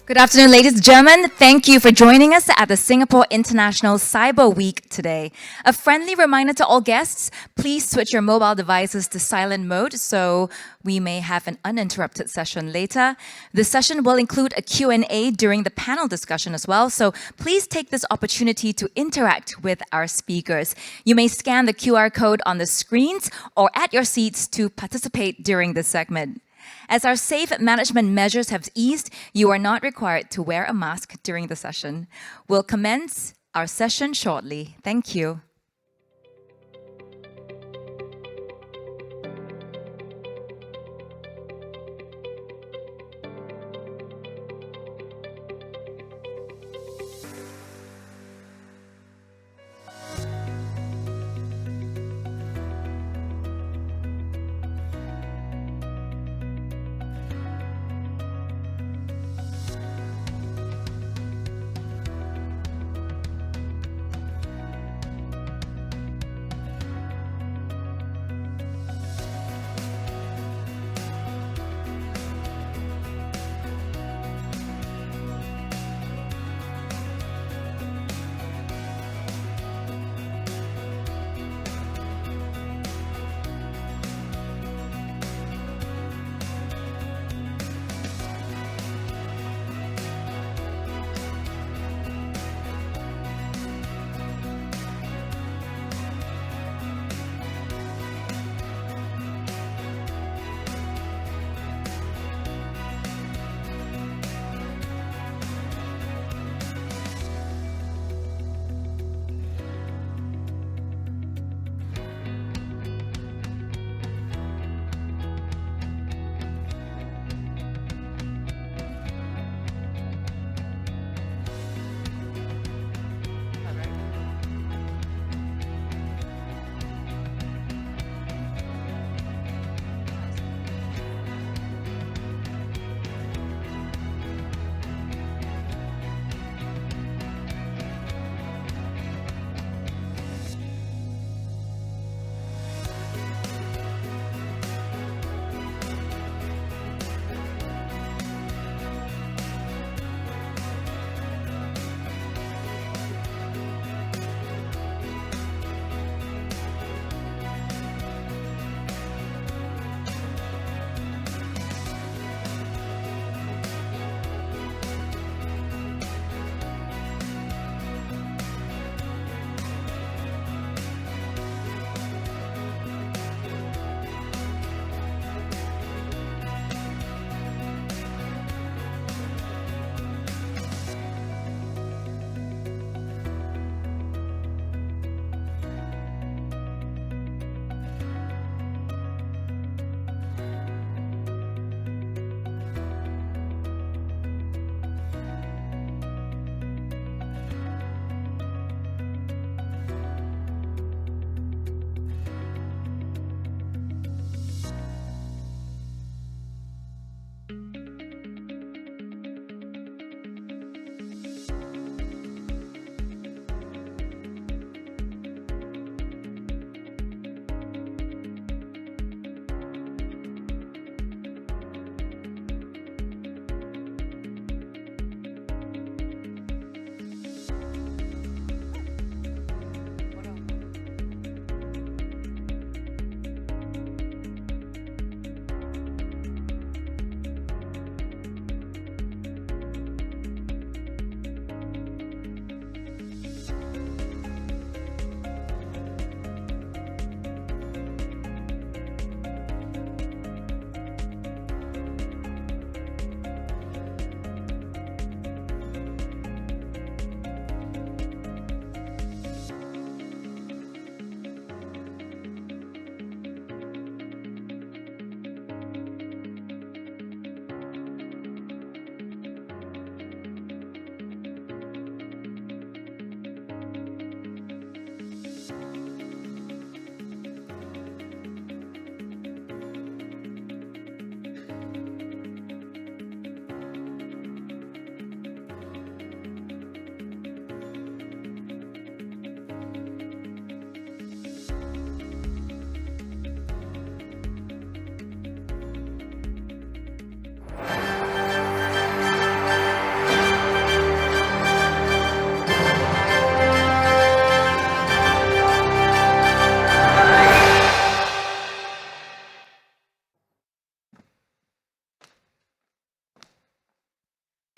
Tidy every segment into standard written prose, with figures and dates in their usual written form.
Good afternoon, ladies and gentlemen. Thank you for joining us at the Singapore International Cyber Week today. A friendly reminder to all guests, please switch your mobile devices to silent mode so we may have an uninterrupted session later. The session will include a Q&A during the panel discussion as well, so please take this opportunity to interact with our speakers. You may scan the QR code on the screens or at your seats to participate during this segment. As our safe management measures have eased, you are not required to wear a mask during the session. We'll commence our session shortly. Thank you.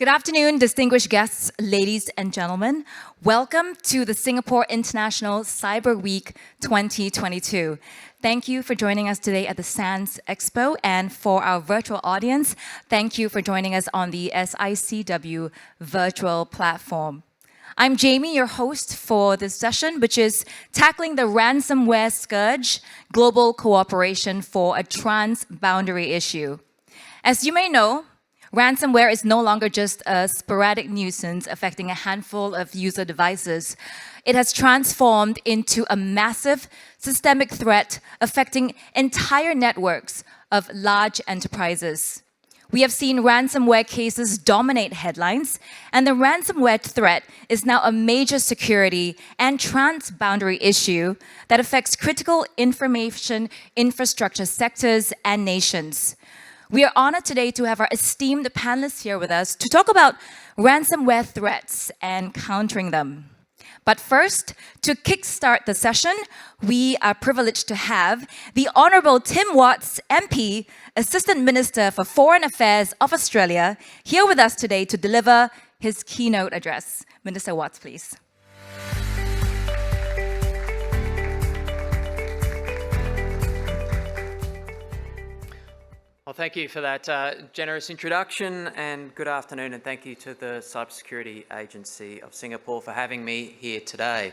Good afternoon, distinguished guests, ladies and gentlemen. Welcome to the Singapore International Cyber Week 2022. Thank you for joining us today at the SANS Expo, and for our virtual audience, thank you for joining us on the SICW virtual platform. I'm Jamie, your host for this session, which is tackling the ransomware Scourge, global cooperation for a transboundary issue. As you may know, ransomware is no longer just a sporadic nuisance affecting a handful of user devices. It has transformed into a massive systemic threat affecting entire networks of large enterprises. We have seen ransomware cases dominate headlines, and the ransomware threat is now a major security and transboundary issue that affects critical information infrastructure sectors and nations. We are honored today to have our esteemed panelists here with us to talk about ransomware threats and countering them. But first, to kickstart the session, we are privileged to have the Honourable Tim Watts, MP, Assistant Minister for Foreign Affairs of Australia, here with us today to deliver his keynote address. Minister Watts, please. Well, thank you for that generous introduction, and good afternoon, and thank you to the Cybersecurity Agency of Singapore for having me here today.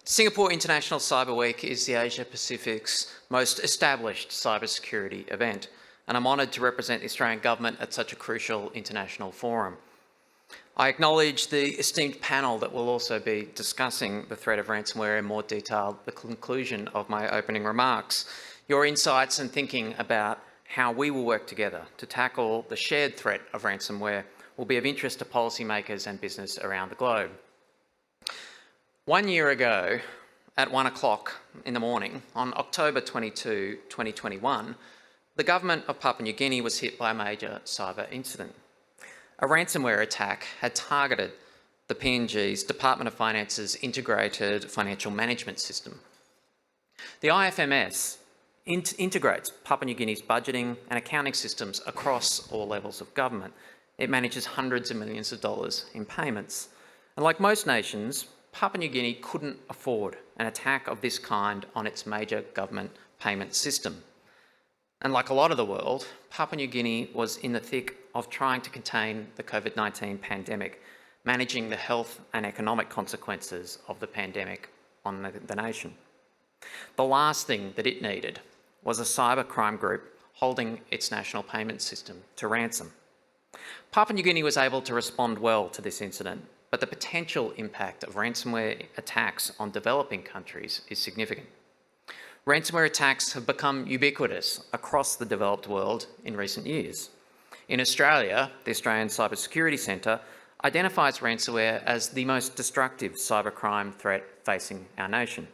Singapore International Cyber Week is the Asia Pacific's most established cybersecurity event, and I'm honoured to represent the Australian Government at such a crucial international forum. I acknowledge the esteemed panel that will also be discussing the threat of ransomware in more detail at the conclusion of my opening remarks. Your insights and thinking about how we will work together to tackle the shared threat of ransomware will be of interest to policymakers and business around the globe. 1 year ago, at 1 o'clock in the morning, on October 22, 2021, the government of Papua New Guinea was hit by a major cyber incident. A ransomware attack had targeted the PNG's Department of Finance's integrated financial management system. The IFMS integrates Papua New Guinea's budgeting and accounting systems across all levels of government. It manages hundreds of millions of dollars in payments. And like most nations, Papua New Guinea couldn't afford an attack of this kind on its major government payment system. And like a lot of the world, Papua New Guinea was in the thick of trying to contain the COVID-19 pandemic, managing the health and economic consequences of the pandemic on the nation. The last thing that it needed was a cybercrime group holding its national payment system to ransom. Papua New Guinea was able to respond well to this incident, but the potential impact of ransomware attacks on developing countries is significant. Ransomware attacks have become ubiquitous across the developed world in recent years. In Australia, the Australian Cybersecurity Centre identifies ransomware as the most destructive cybercrime threat facing our nation.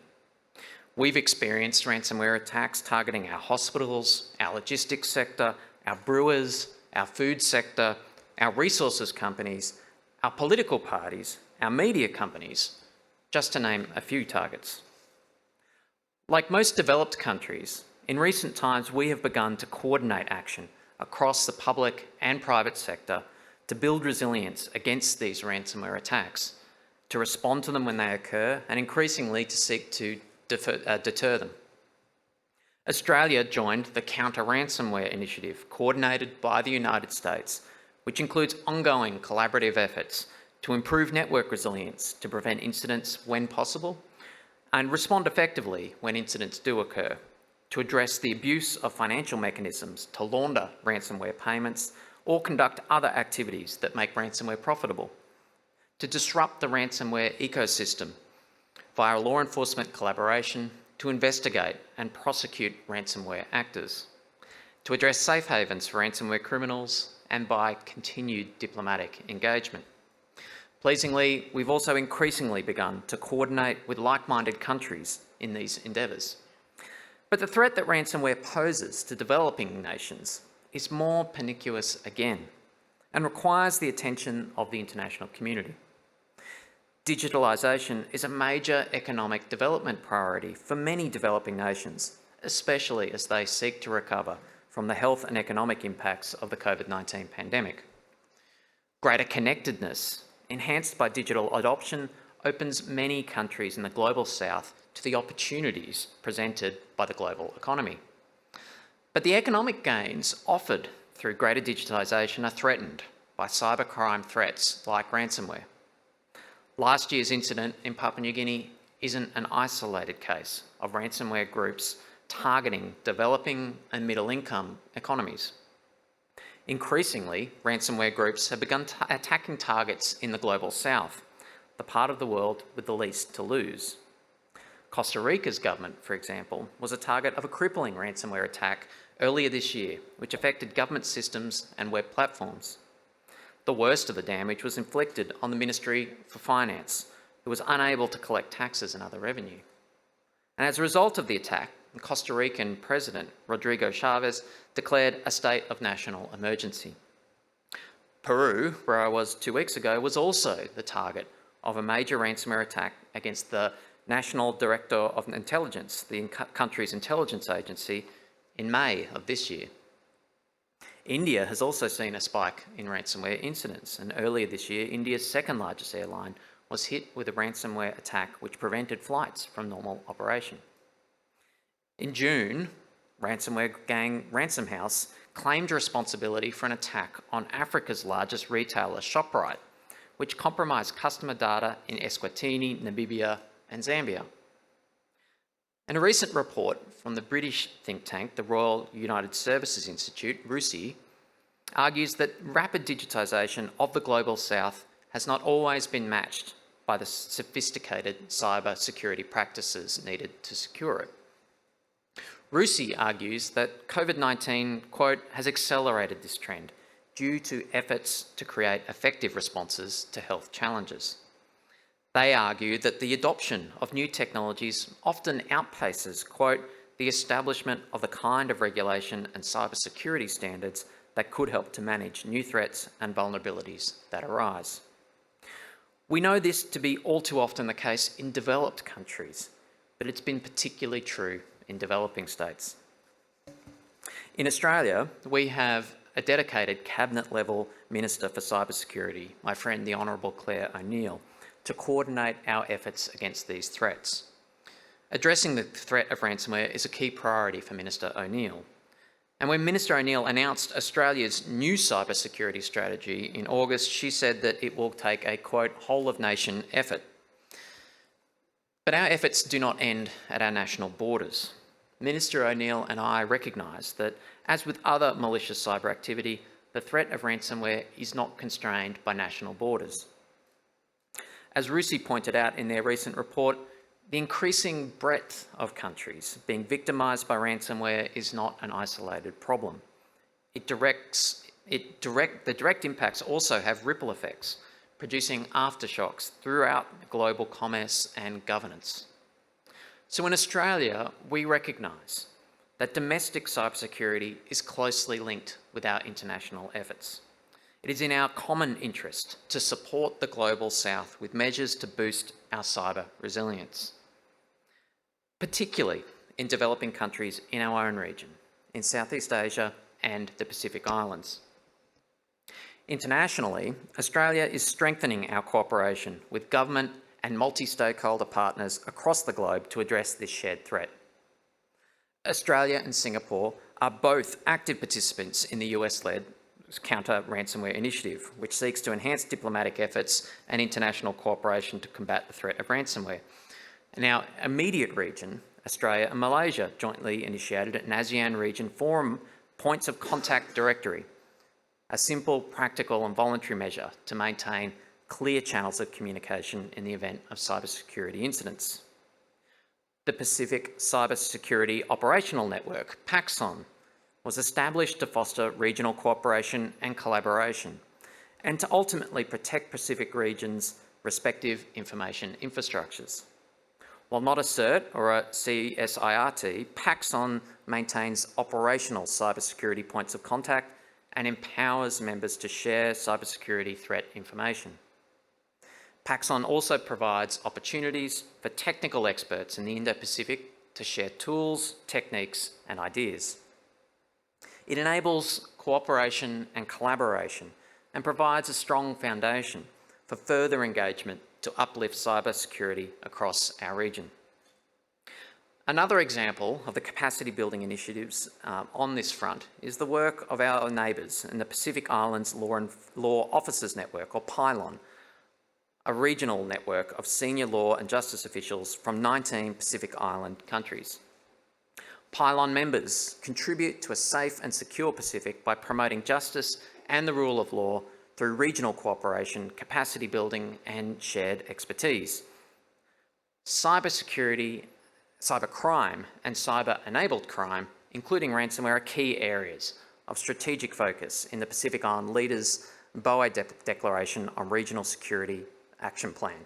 We've experienced ransomware attacks targeting our hospitals, our logistics sector, our brewers, our food sector, our resources companies, our political parties, our media companies, just to name a few targets. Like most developed countries, in recent times we have begun to coordinate action across the public and private sector to build resilience against these ransomware attacks, to respond to them when they occur, and increasingly to seek to deter them. Australia joined the Counter-Ransomware Initiative, coordinated by the United States, which includes ongoing collaborative efforts to improve network resilience to prevent incidents when possible and respond effectively when incidents do occur, to address the abuse of financial mechanisms to launder ransomware payments or conduct other activities that make ransomware profitable, to disrupt the ransomware ecosystem via law enforcement collaboration to investigate and prosecute ransomware actors, to address safe havens for ransomware criminals, and by continued diplomatic engagement. Pleasingly, we've also increasingly begun to coordinate with like-minded countries in these endeavours. But the threat that ransomware poses to developing nations is more pernicious again and requires the attention of the international community. Digitalisation is a major economic development priority for many developing nations, especially as they seek to recover from the health and economic impacts of the COVID-19 pandemic. Greater connectedness, enhanced by digital adoption, opens many countries in the global south to the opportunities presented by the global economy. But the economic gains offered through greater digitalisation are threatened by cybercrime threats like ransomware. Last year's incident in Papua New Guinea isn't an isolated case of ransomware groups targeting developing and middle-income economies. Increasingly, ransomware groups have begun attacking targets in the global south, the part of the world with the least to lose. Costa Rica's government, for example, was a target of a crippling ransomware attack earlier this year, which affected government systems and web platforms. The worst of the damage was inflicted on the Ministry for Finance, who was unable to collect taxes and other revenue. And as a result of the attack, the Costa Rican President, Rodrigo Chavez, declared a state of national emergency. Peru, where I was 2 weeks ago, was also the target of a major ransomware attack against the National Director of Intelligence, the country's intelligence agency, in May of this year. India has also seen a spike in ransomware incidents, and earlier this year, India's second largest airline was hit with a ransomware attack which prevented flights from normal operation. In June, ransomware gang Ransom House claimed responsibility for an attack on Africa's largest retailer, ShopRite, which compromised customer data in Eswatini, Namibia, and Zambia. And a recent report from the British think tank, the Royal United Services Institute, RUSI, argues that rapid digitisation of the global south has not always been matched by the sophisticated cyber security practices needed to secure it. RUSI argues that COVID-19, quote, has accelerated this trend due to efforts to create effective responses to health challenges. They argue that the adoption of new technologies often outpaces, quote, the establishment of the kind of regulation and cybersecurity standards that could help to manage new threats and vulnerabilities that arise. We know this to be all too often the case in developed countries, but it's been particularly true in developing states. In Australia, we have a dedicated cabinet-level Minister for Cybersecurity, my friend the Honourable Claire O'Neill, to coordinate our efforts against these threats. Addressing the threat of ransomware is a key priority for Minister O'Neill. And when Minister O'Neill announced Australia's new cybersecurity strategy in August, she said that it will take a, quote, whole-of-nation effort. But our efforts do not end at our national borders. Minister O'Neill and I recognise that, as with other malicious cyber activity, the threat of ransomware is not constrained by national borders. As RUSI pointed out in their recent report, the increasing breadth of countries being victimised by ransomware is not an isolated problem. The direct impacts also have ripple effects, producing aftershocks throughout global commerce and governance. So in Australia, we recognise that domestic cybersecurity is closely linked with our international efforts. It is in our common interest to support the global south with measures to boost our cyber resilience, particularly in developing countries in our own region, in Southeast Asia and the Pacific Islands. Internationally, Australia is strengthening our cooperation with government and multi-stakeholder partners across the globe to address this shared threat. Australia and Singapore are both active participants in the US-led counter-ransomware initiative, which seeks to enhance diplomatic efforts and international cooperation to combat the threat of ransomware. In our immediate region, Australia and Malaysia jointly initiated an ASEAN region forum points of contact directory, a simple, practical and voluntary measure to maintain clear channels of communication in the event of cybersecurity incidents. The Pacific Cybersecurity Operational Network, PACSON, was established to foster regional cooperation and collaboration, and to ultimately protect Pacific regions' respective information infrastructures. While not a CERT or a CSIRT, PACSON maintains operational cybersecurity points of contact and empowers members to share cybersecurity threat information. PACSON also provides opportunities for technical experts in the Indo-Pacific to share tools, techniques and ideas. It enables cooperation and collaboration and provides a strong foundation for further engagement to uplift cybersecurity across our region. Another example of the capacity building initiatives on this front is the work of our neighbours in the Pacific Islands Law Officers Network, or PILON, a regional network of senior law and justice officials from 19 Pacific Island countries. PILON members contribute to a safe and secure Pacific by promoting justice and the rule of law through regional cooperation, capacity building and shared expertise. Cybersecurity, cybercrime and cyber-enabled crime, including ransomware, are key areas of strategic focus in the Pacific Island Leaders' BOA Declaration on Regional Security Action Plan.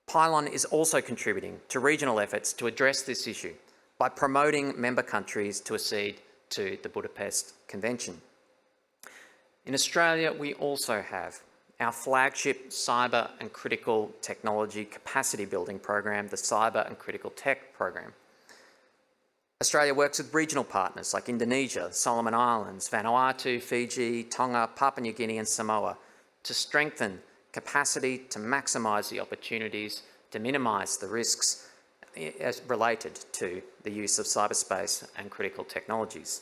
PILON is also contributing to regional efforts to address this issue by promoting member countries to accede to the Budapest Convention. In Australia, we also have our flagship cyber and critical technology capacity building program, the Cyber and Critical Tech program. Australia works with regional partners like Indonesia, Solomon Islands, Vanuatu, Fiji, Tonga, Papua New Guinea and Samoa to strengthen capacity to maximise the opportunities, to minimise the risks as related to the use of cyberspace and critical technologies.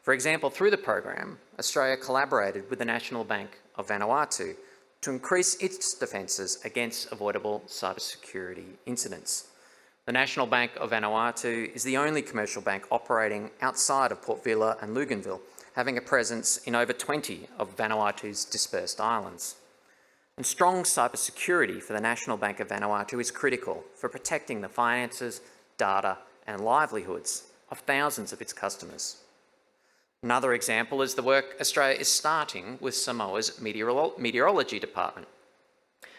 For example, through the program, Australia collaborated with the National Bank of Vanuatu to increase its defences against avoidable cybersecurity incidents. The National Bank of Vanuatu is the only commercial bank operating outside of Port Vila and Luganville, having a presence in over 20 of Vanuatu's dispersed islands. And strong cybersecurity for the National Bank of Vanuatu is critical for protecting the finances, data and livelihoods of thousands of its customers. Another example is the work Australia is starting with Samoa's meteorology department.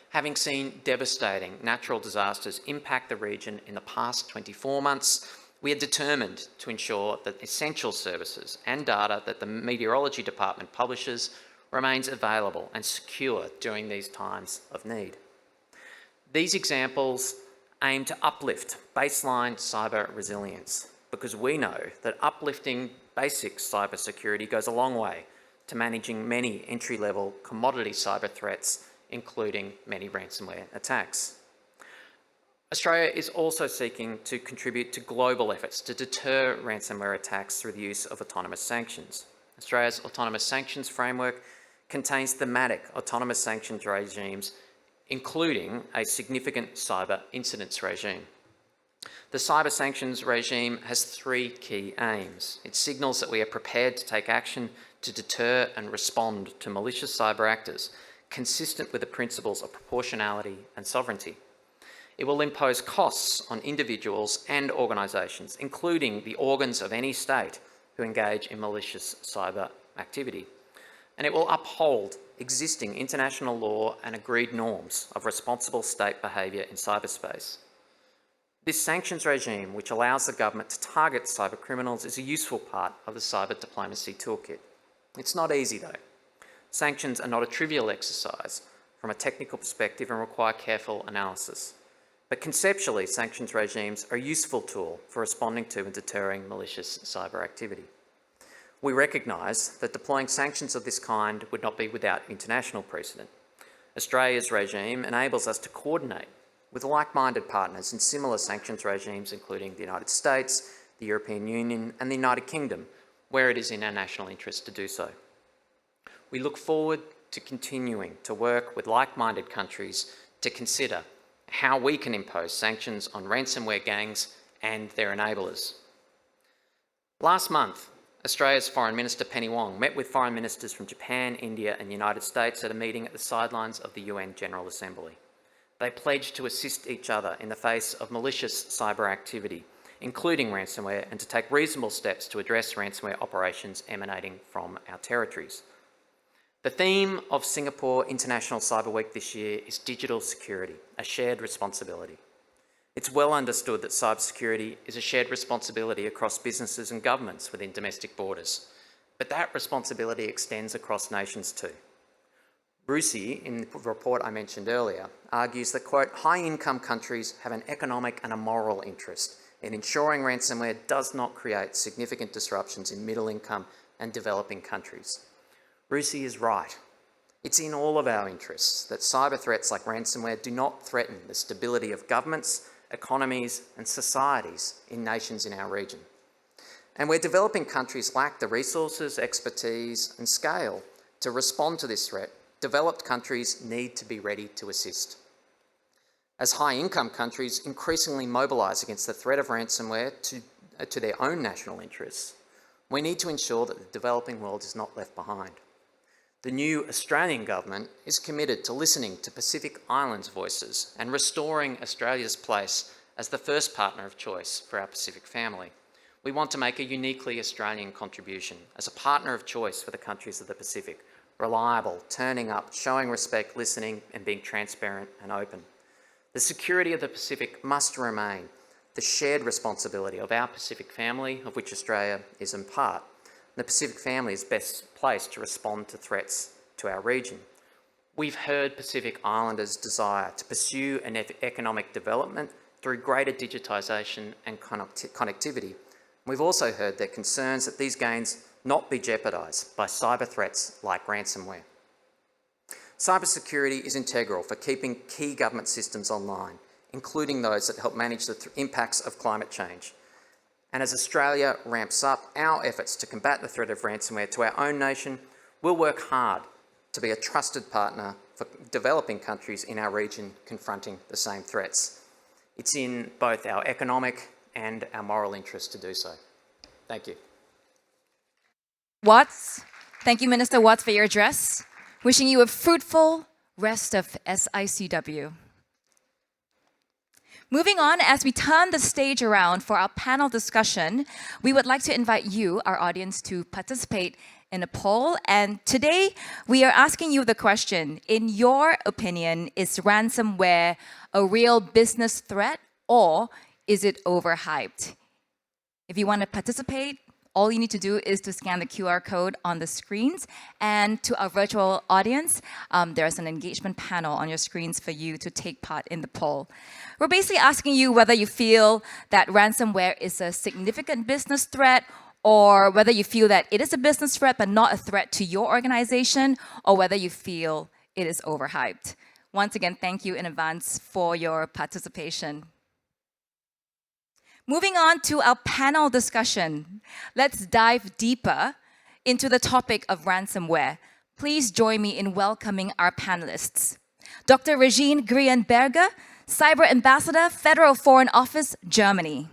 Having seen devastating natural disasters impact the region in the past 24 months, we are determined to ensure that essential services and data that the meteorology department publishes remains available and secure during these times of need. These examples aim to uplift baseline cyber resilience because we know that uplifting basic cybersecurity goes a long way to managing many entry-level commodity cyber threats, including many ransomware attacks. Australia is also seeking to contribute to global efforts to deter ransomware attacks through the use of autonomous sanctions. Australia's autonomous sanctions framework contains thematic autonomous sanctions regimes, including a significant cyber incidents regime. The cyber sanctions regime has three key aims. It signals that we are prepared to take action to deter and respond to malicious cyber actors, consistent with the principles of proportionality and sovereignty. It will impose costs on individuals and organisations, including the organs of any state who engage in malicious cyber activity. And it will uphold existing international law and agreed norms of responsible state behaviour in cyberspace. This sanctions regime, which allows the government to target cyber criminals, is a useful part of the cyber diplomacy toolkit. It's not easy though. Sanctions are not a trivial exercise from a technical perspective and require careful analysis. But conceptually, sanctions regimes are a useful tool for responding to and deterring malicious cyber activity. We recognise that deploying sanctions of this kind would not be without international precedent. Australia's regime enables us to coordinate with like-minded partners in similar sanctions regimes, including the United States, the European Union and the United Kingdom, where it is in our national interest to do so. We look forward to continuing to work with like-minded countries to consider how we can impose sanctions on ransomware gangs and their enablers. Last month, Australia's Foreign Minister Penny Wong met with foreign ministers from Japan, India and the United States at a meeting at the sidelines of the UN General Assembly. They pledged to assist each other in the face of malicious cyber activity, including ransomware, and to take reasonable steps to address ransomware operations emanating from our territories. The theme of Singapore International Cyber Week this year is digital security, a shared responsibility. It's well understood that cybersecurity is a shared responsibility across businesses and governments within domestic borders, but that responsibility extends across nations too. RUSI, in the report I mentioned earlier, argues that, quote, high-income countries have an economic and a moral interest in ensuring ransomware does not create significant disruptions in middle-income and developing countries. RUSI is right. It's in all of our interests that cyber threats like ransomware do not threaten the stability of governments, economies and societies in nations in our region. And where developing countries lack the resources, expertise and scale to respond to this threat, developed countries need to be ready to assist. As high-income countries increasingly mobilise against the threat of ransomware to their own national interests, we need to ensure that the developing world is not left behind. The new Australian government is committed to listening to Pacific Islands voices and restoring Australia's place as the first partner of choice for our Pacific family. We want to make a uniquely Australian contribution as a partner of choice for the countries of the Pacific, reliable, turning up, showing respect, listening and being transparent and open. The security of the Pacific must remain the shared responsibility of our Pacific family, of which Australia is in part. The Pacific family is best placed to respond to threats to our region. We've heard Pacific Islanders' desire to pursue an economic development through greater digitisation and connectivity. We've also heard their concerns that these gains not be jeopardised by cyber threats like ransomware. Cybersecurity is integral for keeping key government systems online, including those that help manage the impacts of climate change. And as Australia ramps up our efforts to combat the threat of ransomware to our own nation, we'll work hard to be a trusted partner for developing countries in our region confronting the same threats. It's in both our economic and our moral interest to do so. Thank you. Watts, thank you, Minister Watts, for your address. Wishing you a fruitful rest of SICW. Moving on, as we turn the stage around for our panel discussion, we would like to invite you, our audience, to participate in a poll. And today, we are asking you the question, in your opinion, is ransomware a real business threat or is it overhyped? If you want to participate, all you need to do is to scan the QR code on the screens. And to our virtual audience, there's an engagement panel on your screens for you to take part in the poll. We're basically asking you whether you feel that ransomware is a significant business threat, or whether you feel that it is a business threat but not a threat to your organization, or whether you feel it is overhyped. Once again, thank you in advance for your participation. Moving on to our panel discussion, let's dive deeper into the topic of ransomware. Please join me in welcoming our panelists. Dr. Regine Grienberger, Cyber Ambassador, Federal Foreign Office, Germany.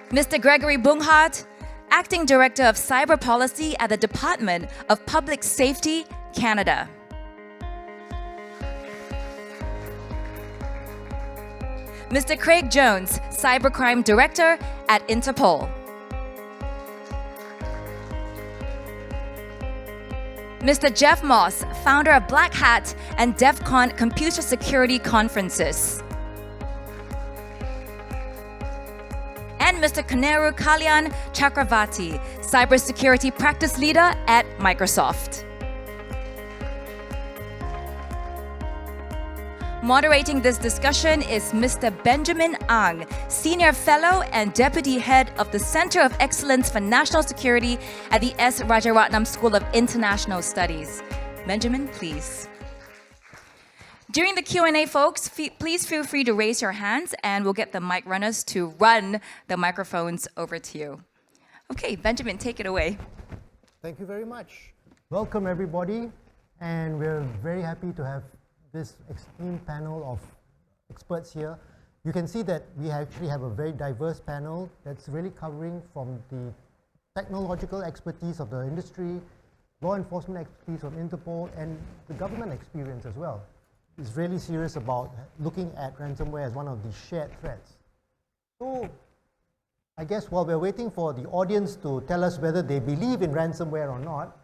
Mr. Gregory Bunghart, Acting Director of Cyber Policy at the Department of Public Safety, Canada. Mr. Craig Jones, Cybercrime Director at Interpol. Mr. Jeff Moss, founder of Black Hat and DEF CON Computer Security Conferences. And Mr. Kaneru Kalyan Chakravarti, Cybersecurity Practice Leader at Microsoft. Moderating this discussion is Mr. Benjamin Ang, Senior Fellow and Deputy Head of the Center of Excellence for National Security at the S. Rajaratnam School of International Studies. Benjamin, please. During the Q&A, folks, please feel free to raise your hands and we'll get the mic runners to run the microphones over to you. Okay, Benjamin, take it away. Thank you very much. Welcome, everybody, and we're very happy to have this esteemed panel of experts here. You can see that we actually have a very diverse panel that's really covering from the technological expertise of the industry, law enforcement expertise from Interpol, and the government experience as well. It's really serious about looking at ransomware as one of the shared threats. So I guess while we're waiting for the audience to tell us whether they believe in ransomware or not,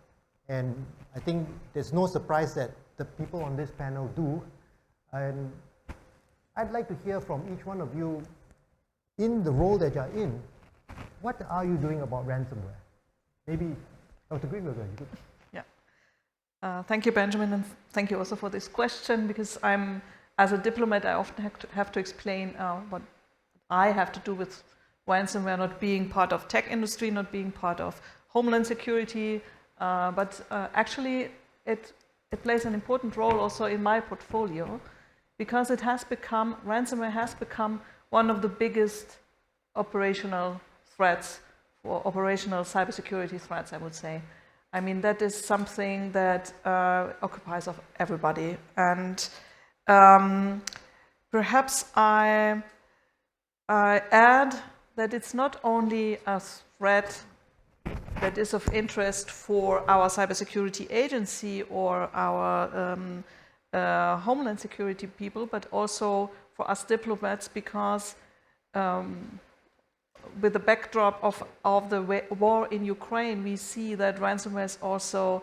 and I think there's no surprise that the people on this panel do, and I'd like to hear from each one of you in the role that you're in. What are you doing about ransomware? Maybe Dr. Greenberger, you could. Yeah. Thank you, Benjamin, and thank you also for this question, because as a diplomat, I often have to explain what I have to do with ransomware, not being part of tech industry, not being part of homeland security, but actually it plays an important role also in my portfolio, because ransomware has become one of the biggest operational threats, or operational cybersecurity threats, I would say. I mean, that is something that occupies of everybody. And perhaps I add that it's not only a threat that is of interest for our cybersecurity agency or our homeland security people, but also for us diplomats, because with the backdrop of the war in Ukraine, we see that ransomware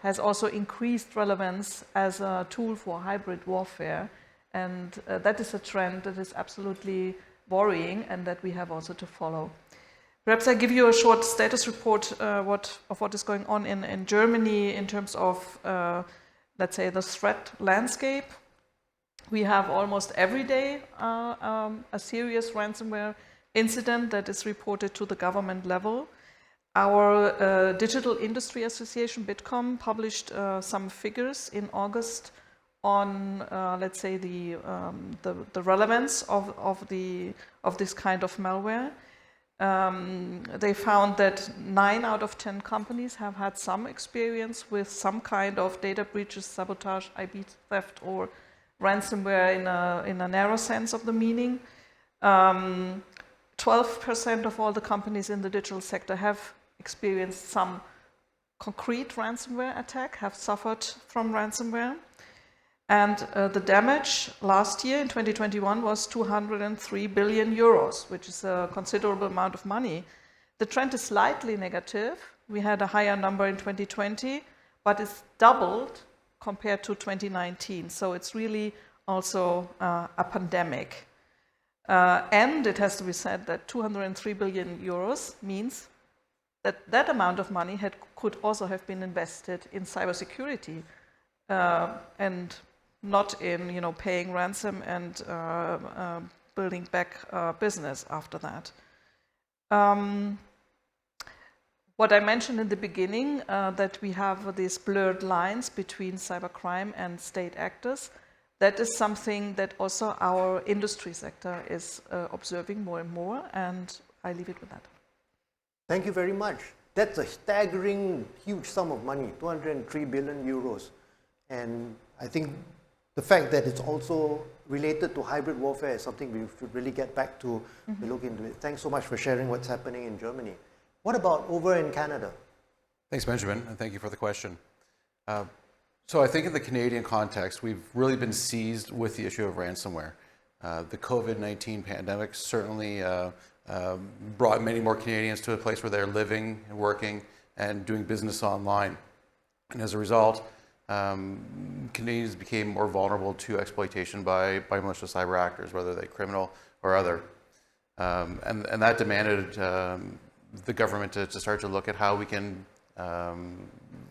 has also increased relevance as a tool for hybrid warfare. And that is a trend that is absolutely worrying and that we have also to follow. Perhaps I give you a short status report of what is going on in Germany in terms of, let's say, the threat landscape. We have almost every day a serious ransomware incident that is reported to the government level. Our Digital Industry Association, Bitkom, published some figures in August on, let's say, the relevance of this kind of malware. They found that 9 out of 10 companies have had some experience with some kind of data breaches, sabotage, IP theft, or ransomware in a narrow sense of the meaning. 12% of all the companies in the digital sector have experienced some concrete ransomware attack, have suffered from ransomware. And the damage last year in 2021 was 203 billion euros, which is a considerable amount of money. The trend is slightly negative. We had a higher number in 2020, but it's doubled compared to 2019. So it's really also a pandemic. And it has to be said that 203 billion euros means that that amount of money could also have been invested in cybersecurity and not in paying ransom and building back business after that. What I mentioned in the beginning, that we have these blurred lines between cybercrime and state actors, that is something that also our industry sector is observing more and more, and I leave it with that. Thank you very much. That's a staggering, huge sum of money, 203 billion euros. And I think the fact that it's also related to hybrid warfare is something we should really get back to look into it. Thanks so much for sharing what's happening in Germany. What about over in Canada? Thanks, Benjamin, and thank you for the question. So I think in the Canadian context, we've really been seized with the issue of ransomware. The COVID-19 pandemic certainly brought many more Canadians to a place where they're living and working and doing business online. And as a result, Canadians became more vulnerable to exploitation by malicious cyber actors, whether they're criminal or other. And that demanded the government to start to look at how we can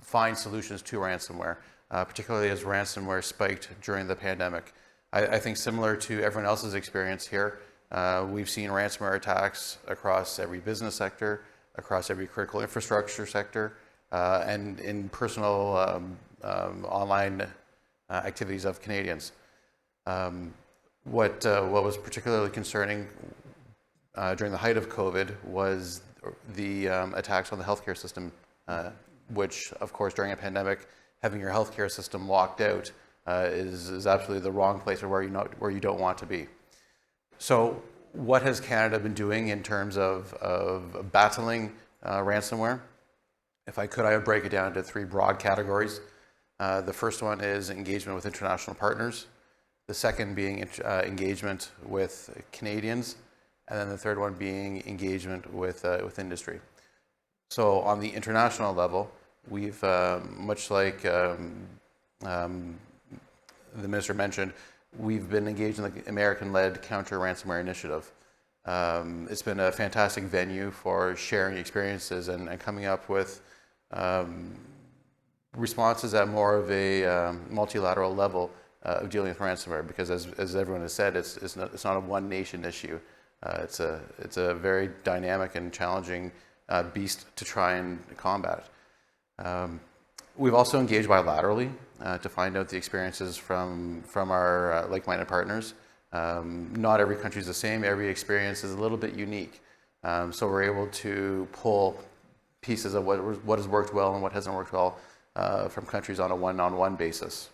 find solutions to ransomware, particularly as ransomware spiked during the pandemic. I think similar to everyone else's experience here, we've seen ransomware attacks across every business sector, across every critical infrastructure sector, and in personal online activities of Canadians. What was particularly concerning during the height of COVID was the attacks on the healthcare system, which, of course, during a pandemic, having your healthcare system locked out is absolutely the wrong place or where you don't want to be. So what has Canada been doing in terms of battling ransomware? If I could, I would break it down into 3 broad categories. The first one is engagement with international partners. The second being engagement with Canadians. And then the third one being engagement with industry. So on the international level, we've, much like the minister mentioned, we've been engaged in the American-led counter-ransomware initiative. It's been a fantastic venue for sharing experiences and coming up with responses at more of a multilateral level of dealing with ransomware, because as everyone has said, it's not a one nation issue. It's a very dynamic and challenging beast to try and combat. We've also engaged bilaterally to find out the experiences from our like-minded partners. Not every country is the same. Every experience is a little bit unique. So we're able to pull pieces of what has worked well and what hasn't worked well from countries on a one-on-one basis.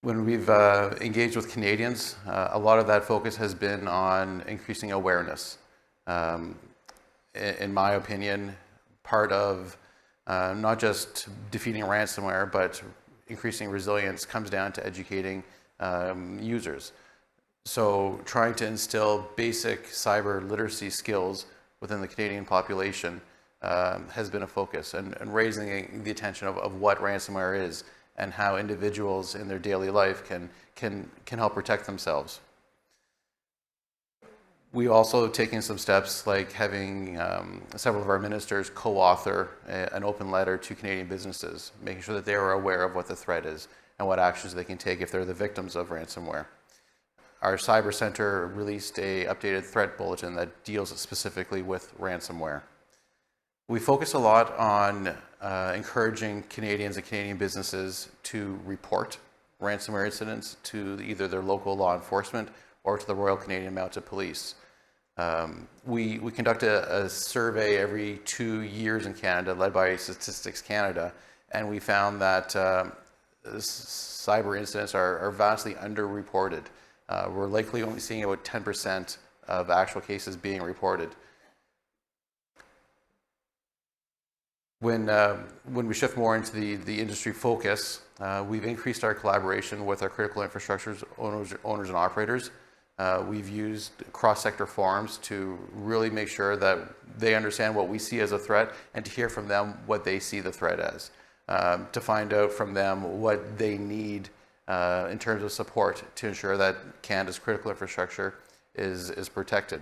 When we've engaged with Canadians, a lot of that focus has been on increasing awareness. In my opinion, part of not just defeating ransomware, but increasing resilience comes down to educating users. So trying to instill basic cyber literacy skills within the Canadian population has been a focus, and raising the attention of what ransomware is and how individuals in their daily life can help protect themselves. We've also taken some steps like having several of our ministers co-author an open letter to Canadian businesses, making sure that they are aware of what the threat is and what actions they can take if they're the victims of ransomware. Our Cyber Center released an updated threat bulletin that deals specifically with ransomware. We focus a lot on encouraging Canadians and Canadian businesses to report ransomware incidents to either their local law enforcement or to the Royal Canadian Mounted Police. We conduct a survey every 2 years in Canada, led by Statistics Canada, and we found that cyber incidents are vastly underreported. We're likely only seeing about 10% of actual cases being reported. When we shift more into the industry focus, we've increased our collaboration with our critical infrastructure owners and operators. We've used cross-sector forums to really make sure that they understand what we see as a threat and to hear from them what they see the threat as, to find out from them what they need in terms of support to ensure that Canada's critical infrastructure is protected.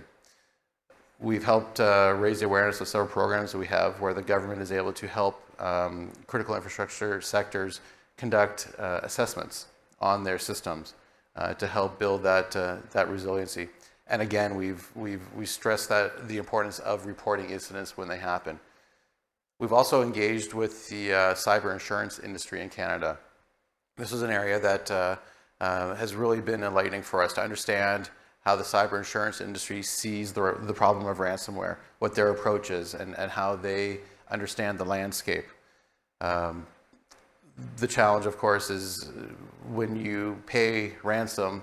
We've helped raise the awareness of several programs that we have where the government is able to help critical infrastructure sectors conduct assessments on their systems to help build that resiliency. And again, we stress that the importance of reporting incidents when they happen. We've also engaged with the cyber insurance industry in Canada. This is an area that has really been enlightening for us to understand how the cyber insurance industry sees the problem of ransomware, what their approach is, and how they understand the landscape. The challenge, of course, is when you pay ransom,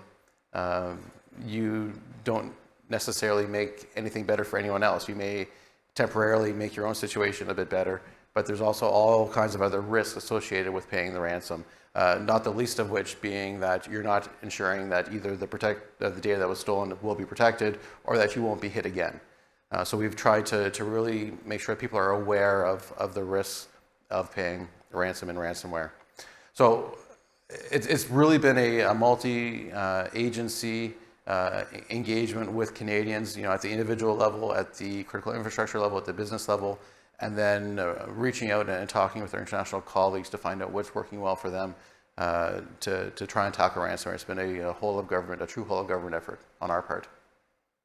you don't necessarily make anything better for anyone else. You may temporarily make your own situation a bit better, but there's also all kinds of other risks associated with paying the ransom. Not the least of which being that you're not ensuring that either the data that was stolen will be protected or that you won't be hit again. So we've tried to really make sure people are aware of the risks of paying ransom and ransomware. So it's really been a multi-agency engagement with Canadians, at the individual level, at the critical infrastructure level, at the business level, and then reaching out and talking with our international colleagues to find out what's working well for them to try and tackle ransomware. It's been a true whole of government effort on our part.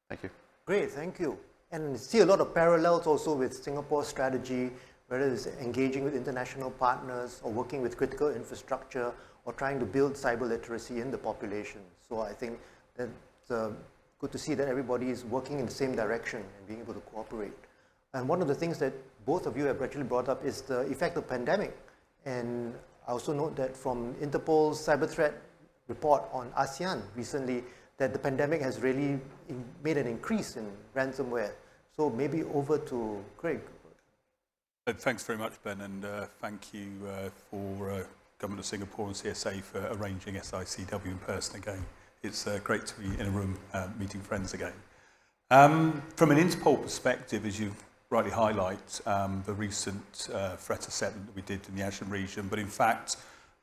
Thank you. Great, thank you. And I see a lot of parallels also with Singapore's strategy, whether it's engaging with international partners or working with critical infrastructure or trying to build cyber literacy in the population. So I think that's good to see that everybody is working in the same direction and being able to cooperate. And one of the things that both of you have actually brought up is the effect of pandemic. And I also note that from Interpol's cyber threat report on ASEAN recently, that the pandemic has really made an increase in ransomware. So maybe over to Craig. Thanks very much, Ben, and thank you for Government of Singapore and CSA for arranging SICW in person again. It's great to be in a room meeting friends again. From an Interpol perspective, as you rightly highlight, the recent threat assessment that we did in the ASEAN region, but in fact,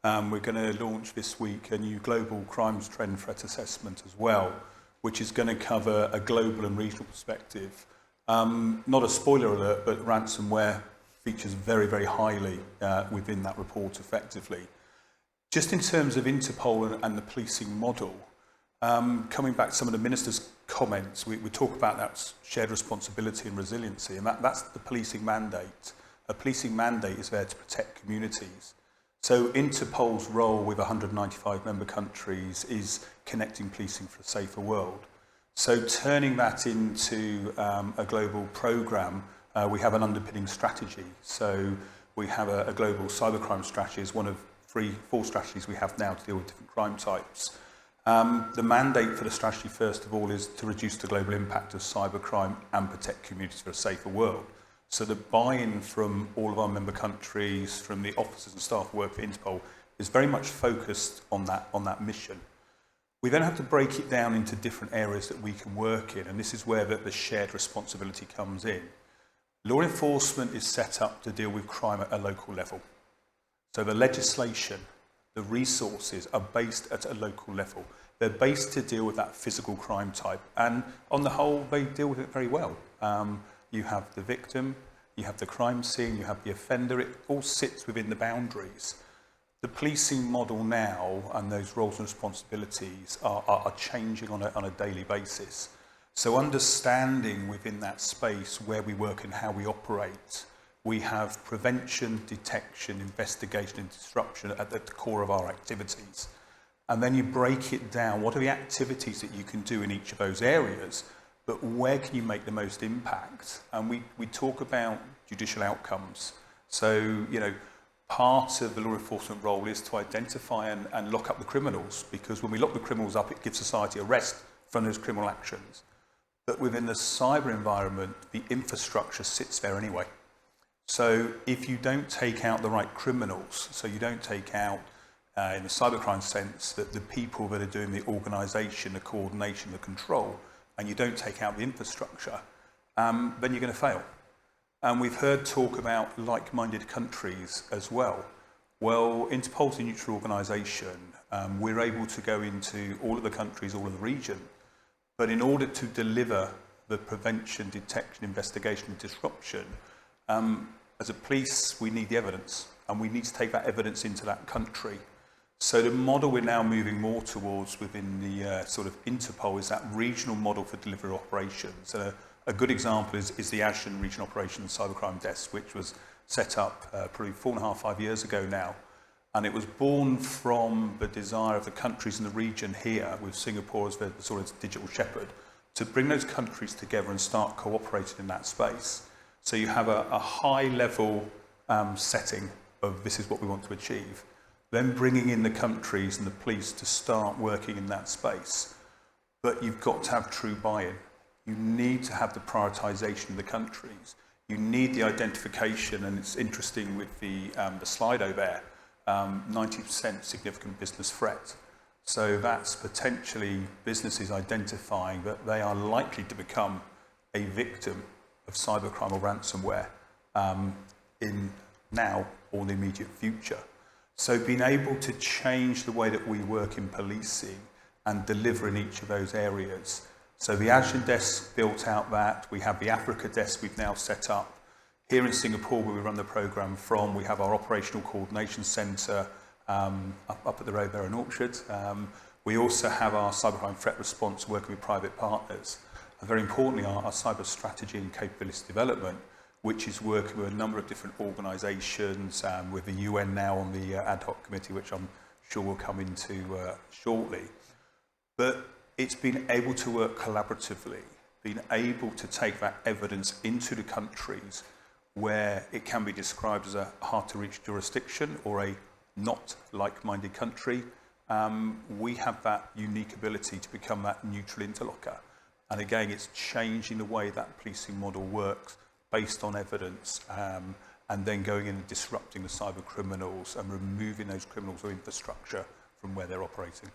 we're going to launch this week a new global crimes trend threat assessment as well, which is going to cover a global and regional perspective. Not a spoiler alert, but ransomware features very, very highly within that report effectively. Just in terms of Interpol and the policing model, coming back to some of the Minister's comments, we talk about that shared responsibility and resiliency, and that's the policing mandate A policing mandate is there to protect communities. So Interpol's role with 195 member countries is connecting policing for a safer world. So turning that into a global programme, we have an underpinning strategy. So we have a global cybercrime strategy as one of 4 strategies we have now to deal with different crime types. The mandate for the strategy, first of all, is to reduce the global impact of cybercrime and protect communities for a safer world. So the buy-in from all of our member countries, from the officers and staff who work for Interpol, is very much focused on that mission. We then have to break it down into different areas that we can work in, and this is where the shared responsibility comes in. Law enforcement is set up to deal with crime at a local level. So the legislation, the resources are based at a local level. They're based to deal with that physical crime type, and on the whole, they deal with it very well. You have the victim, you have the crime scene, you have the offender, it all sits within the boundaries. The policing model now and those roles and responsibilities are changing on a daily basis. So understanding within that space where we work and how we operate, we have prevention, detection, investigation and disruption at the core of our activities. And then you break it down. What are the activities that you can do in each of those areas? But where can you make the most impact? And we talk about judicial outcomes. So, part of the law enforcement role is to identify and lock up the criminals, because when we lock the criminals up, it gives society a rest from those criminal actions. But within the cyber environment, the infrastructure sits there anyway. So if you don't take out the right criminals, so you don't take out, in the cybercrime sense, that the people that are doing the organisation, the coordination, the control, and you don't take out the infrastructure, then you're going to fail. And we've heard talk about like-minded countries as well. Well, Interpol's a neutral organisation. We're able to go into all of the countries, all of the region. But in order to deliver the prevention, detection, investigation and disruption, as a police, we need the evidence. And we need to take that evidence into that country. So the model we're now moving more towards within the sort of Interpol is that regional model for delivery operations. A good example is the Asian Regional Operations Cybercrime Desk, which was set up probably 4.5, 5 years ago now. And it was born from the desire of the countries in the region here, with Singapore as the sort of digital shepherd, to bring those countries together and start cooperating in that space. So you have a high-level setting of this is what we want to achieve. Then bringing in the countries and the police to start working in that space. But you've got to have true buy-in. You need to have the prioritisation of the countries. You need the identification, and it's interesting with the Slido there, 90% significant business threat. So that's potentially businesses identifying that they are likely to become a victim of cybercrime or ransomware in now or the immediate future. So being able to change the way that we work in policing and deliver in each of those areas. So the Asian desk built out that. We have the Africa desk we've now set up. Here in Singapore, where we run the programme from, we have our operational coordination centre up at the road there in Orchard. We also have our cybercrime threat response working with private partners. And very importantly, our cyber strategy and capability development, which is working with a number of different organisations, with the UN now on the ad hoc committee, which I'm sure we'll come into shortly. But it's been able to work collaboratively, being able to take that evidence into the countries where it can be described as a hard-to-reach jurisdiction or a not like-minded country. We have that unique ability to become that neutral interlocker. And again, it's changing the way that policing model works based on evidence, and then going in and disrupting the cyber criminals and removing those criminals or infrastructure from where they're operating.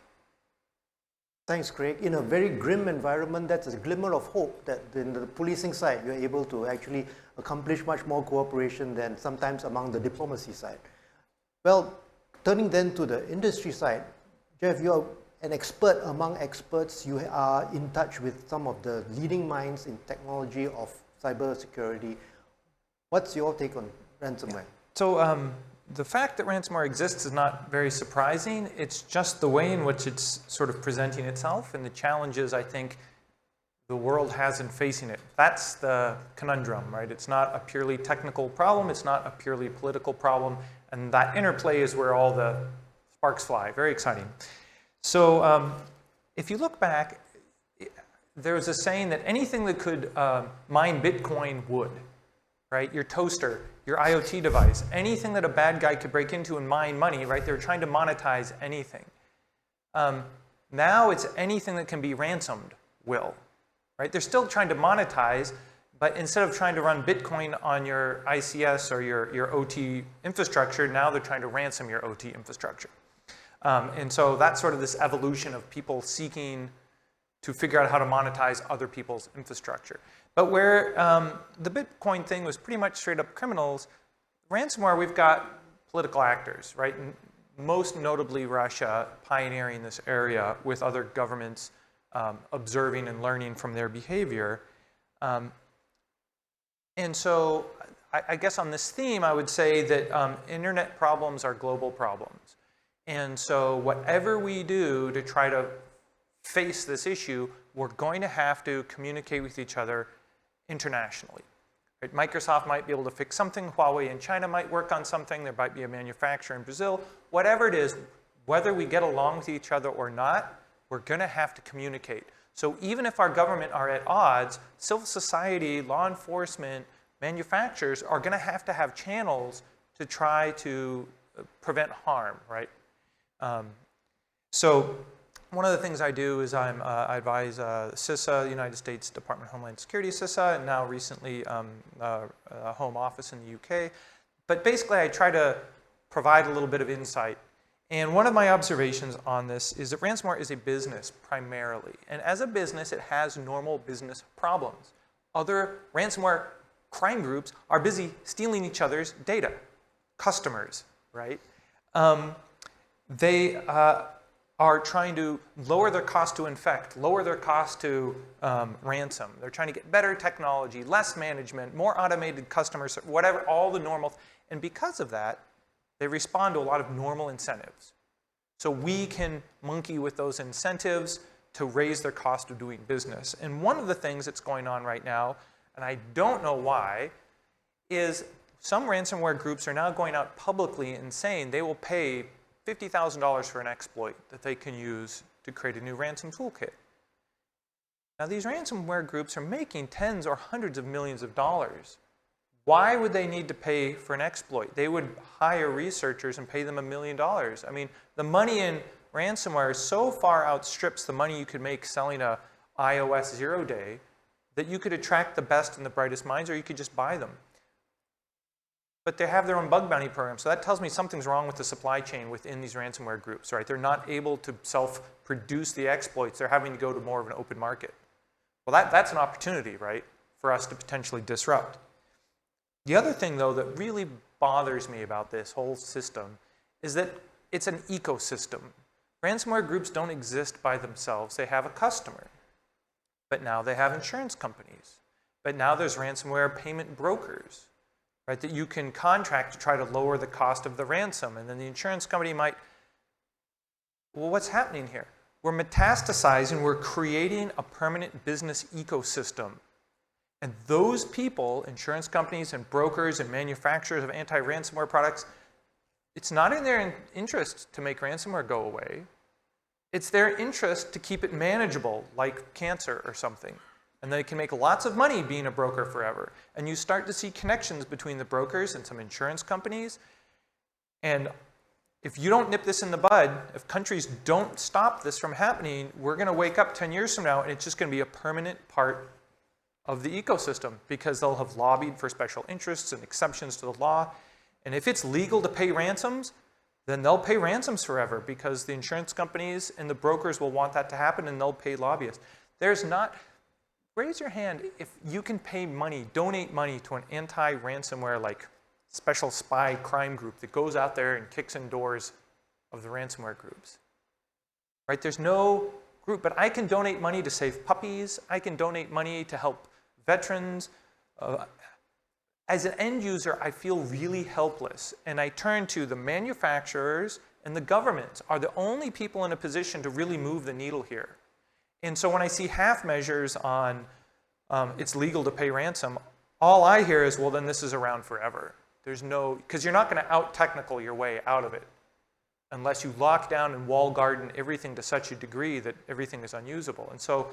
Thanks, Craig. In a very grim environment, that's a glimmer of hope that in the policing side, you're able to actually accomplish much more cooperation than sometimes among the diplomacy side. Well, turning then to the industry side, Jeff, you're an expert among experts. You are in touch with some of the leading minds in technology of cyber security. What's your take on ransomware? So the fact that ransomware exists is not very surprising. It's just the way in which it's sort of presenting itself, and the challenges, I think, the world has in facing it. That's the conundrum, right? It's not a purely technical problem. It's not a purely political problem. And that interplay is where all the sparks fly. Very exciting. So if you look back, there's a saying that anything that could mine Bitcoin would, right? Your toaster, your IoT device, anything that a bad guy could break into and mine money, right? They're trying to monetize anything. Now it's anything that can be ransomed will, right? They're still trying to monetize, but instead of trying to run Bitcoin on your ICS or your OT infrastructure, now they're trying to ransom your OT infrastructure. And so that's sort of this evolution of people seeking to figure out how to monetize other people's infrastructure. But where the Bitcoin thing was pretty much straight up criminals, ransomware, we've got political actors, right? And most notably Russia pioneering this area with other governments observing and learning from their behavior. And so I guess on this theme, I would say that internet problems are global problems. And so whatever we do to try to face this issue, we're going to have to communicate with each other internationally. Right? Microsoft might be able to fix something, Huawei in China might work on something, there might be a manufacturer in Brazil. Whatever it is, whether we get along with each other or not, we're going to have to communicate. So even if our government are at odds, civil society, law enforcement, manufacturers are going to have channels to try to prevent harm, right? So one of the things I do is I advise CISA, the United States Department of Homeland Security, CISA, and now recently a Home Office in the UK. But basically, I try to provide a little bit of insight. And one of my observations on this is that ransomware is a business primarily. And as a business, it has normal business problems. Other ransomware crime groups are busy stealing each other's data, customers, right? They are trying to lower their cost to infect, lower their cost to ransom. They're trying to get better technology, less management, more automated customers, whatever, all the normal. And because of that, they respond to a lot of normal incentives. So we can monkey with those incentives to raise their cost of doing business. And one of the things that's going on right now, and I don't know why, is some ransomware groups are now going out publicly and saying they will pay $50,000 for an exploit that they can use to create a new ransom toolkit. Now, these ransomware groups are making tens or hundreds of millions of dollars. Why would they need to pay for an exploit? They would hire researchers and pay them $1 million. I mean, the money in ransomware so far outstrips the money you could make selling a iOS 0-day that you could attract the best and the brightest minds, or you could just buy them. But they have their own bug bounty program, so that tells me something's wrong with the supply chain within these ransomware groups, right? They're not able to self-produce the exploits. They're having to go to more of an open market. Well, that's an opportunity, right, for us to potentially disrupt. The other thing, though, that really bothers me about this whole system is that it's an ecosystem. Ransomware groups don't exist by themselves. They have a customer. But now they have insurance companies. But now there's ransomware payment brokers, right, that you can contract to try to lower the cost of the ransom. And then the insurance company might, well, what's happening here? We're metastasizing, we're creating a permanent business ecosystem. And those people, insurance companies and brokers and manufacturers of anti-ransomware products, it's not in their interest to make ransomware go away. It's their interest to keep it manageable, like cancer or something. And they can make lots of money being a broker forever. And you start to see connections between the brokers and some insurance companies. And if you don't nip this in the bud, if countries don't stop this from happening, we're going to wake up 10 years from now and it's just going to be a permanent part of the ecosystem because they'll have lobbied for special interests and exceptions to the law. And if it's legal to pay ransoms, then they'll pay ransoms forever because the insurance companies and the brokers will want that to happen and they'll pay lobbyists. There's not, raise your hand if you can pay money, donate money to an anti-ransomware like special spy crime group that goes out there and kicks in doors of the ransomware groups. Right? There's no group, but I can donate money to save puppies. I can donate money to help veterans. As an end user, I feel really helpless, and I turn to the manufacturers and the governments are the only people in a position to really move the needle here. And so when I see half measures on it's legal to pay ransom, all I hear is, well, then this is around forever. There's no, because you're not going to out-technical your way out of it unless you lock down and wall garden everything to such a degree that everything is unusable. And so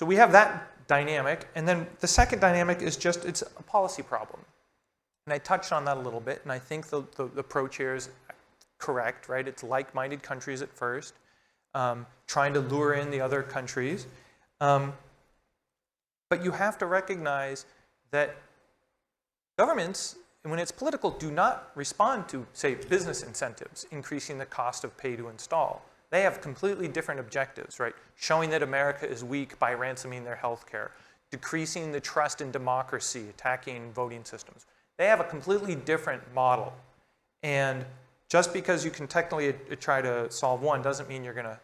we have that dynamic. And then the second dynamic is just, it's a policy problem. And I touched on that a little bit, and I think the approach here is correct, right? It's like-minded countries at first, trying to lure in the other countries. But you have to recognize that governments, when it's political, do not respond to, say, business incentives, increasing the cost of pay to install. They have completely different objectives, right? Showing that America is weak by ransoming their healthcare, decreasing the trust in democracy, attacking voting systems. They have a completely different model. And just because you can technically try to solve one doesn't mean you're going to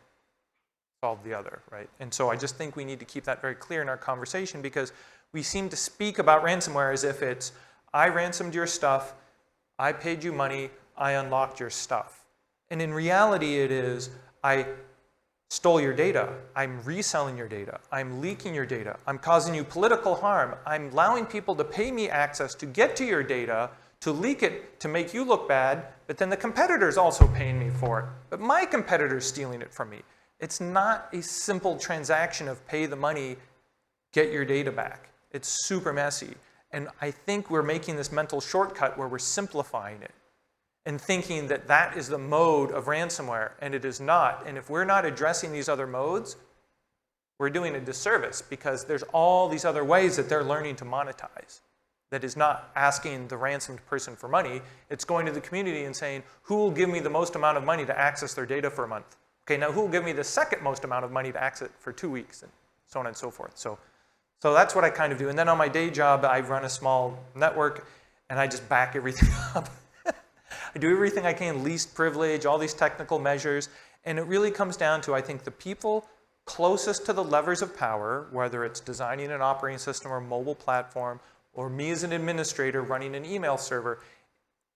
solve the other, right? And so I just think we need to keep that very clear in our conversation, because we seem to speak about ransomware as if it's, I ransomed your stuff, I paid you money, I unlocked your stuff. And in reality it is, I stole your data, I'm reselling your data, I'm leaking your data, I'm causing you political harm, I'm allowing people to pay me access to get to your data, to leak it, to make you look bad, but then the competitor's also paying me for it. But my competitor's stealing it from me. It's not a simple transaction of pay the money, get your data back. It's super messy. And I think we're making this mental shortcut where we're simplifying it and thinking that that is the mode of ransomware, and it is not. And if we're not addressing these other modes, we're doing a disservice, because there's all these other ways that they're learning to monetize. That is not asking the ransomed person for money. It's going to the community and saying, who will give me the most amount of money to access their data for a month? Okay, now who will give me the second most amount of money to access it for 2 weeks, and so on and so forth. So that's what I kind of do. And then on my day job, I run a small network, and I just back everything up. I do everything I can, least privilege, all these technical measures. And it really comes down to, I think, the people closest to the levers of power, whether it's designing an operating system or mobile platform, or me as an administrator running an email server,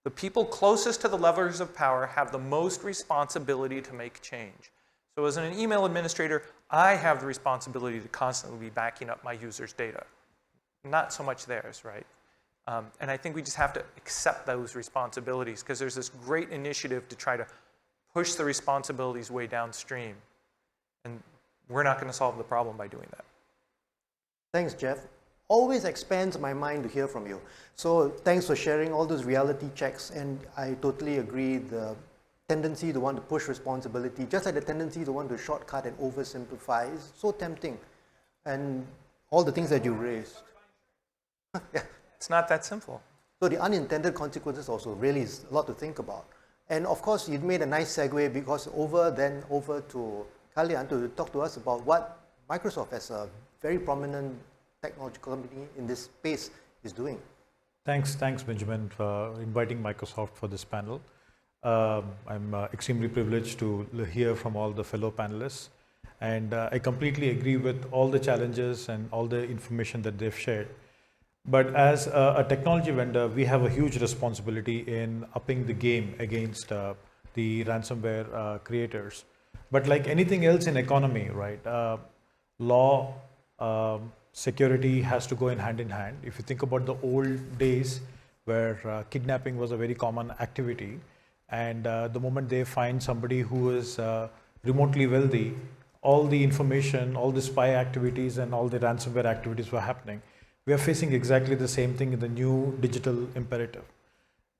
the people closest to the levers of power have the most responsibility to make change. So as an email administrator, I have the responsibility to constantly be backing up my users' data. Not so much theirs, right? And I think we just have to accept those responsibilities, because there's this great initiative to try to push the responsibilities way downstream. And we're not going to solve the problem by doing that. Thanks, Jeff. Always expands my mind to hear from you. So thanks for sharing all those reality checks, and I totally agree, the tendency to want to push responsibility, just like the tendency to want to shortcut and oversimplify, is so tempting. And all the things that you raised. Yeah. It's not that simple. So the unintended consequences also really is a lot to think about. And of course, you made a nice segue, because over to Kalyan to talk to us about what Microsoft, as a very prominent technological company in this space, is doing. Thanks, Benjamin, for inviting Microsoft for this panel. I'm extremely privileged to hear from all the fellow panelists, and I completely agree with all the challenges and all the information that they've shared. But as a technology vendor, we have a huge responsibility in upping the game against the ransomware creators. But like anything else in economy, right? Law, security has to go in hand. If you think about the old days where kidnapping was a very common activity, and the moment they find somebody who is remotely wealthy, all the information, all the spy activities and all the ransomware activities were happening. We are facing exactly the same thing in the new digital imperative.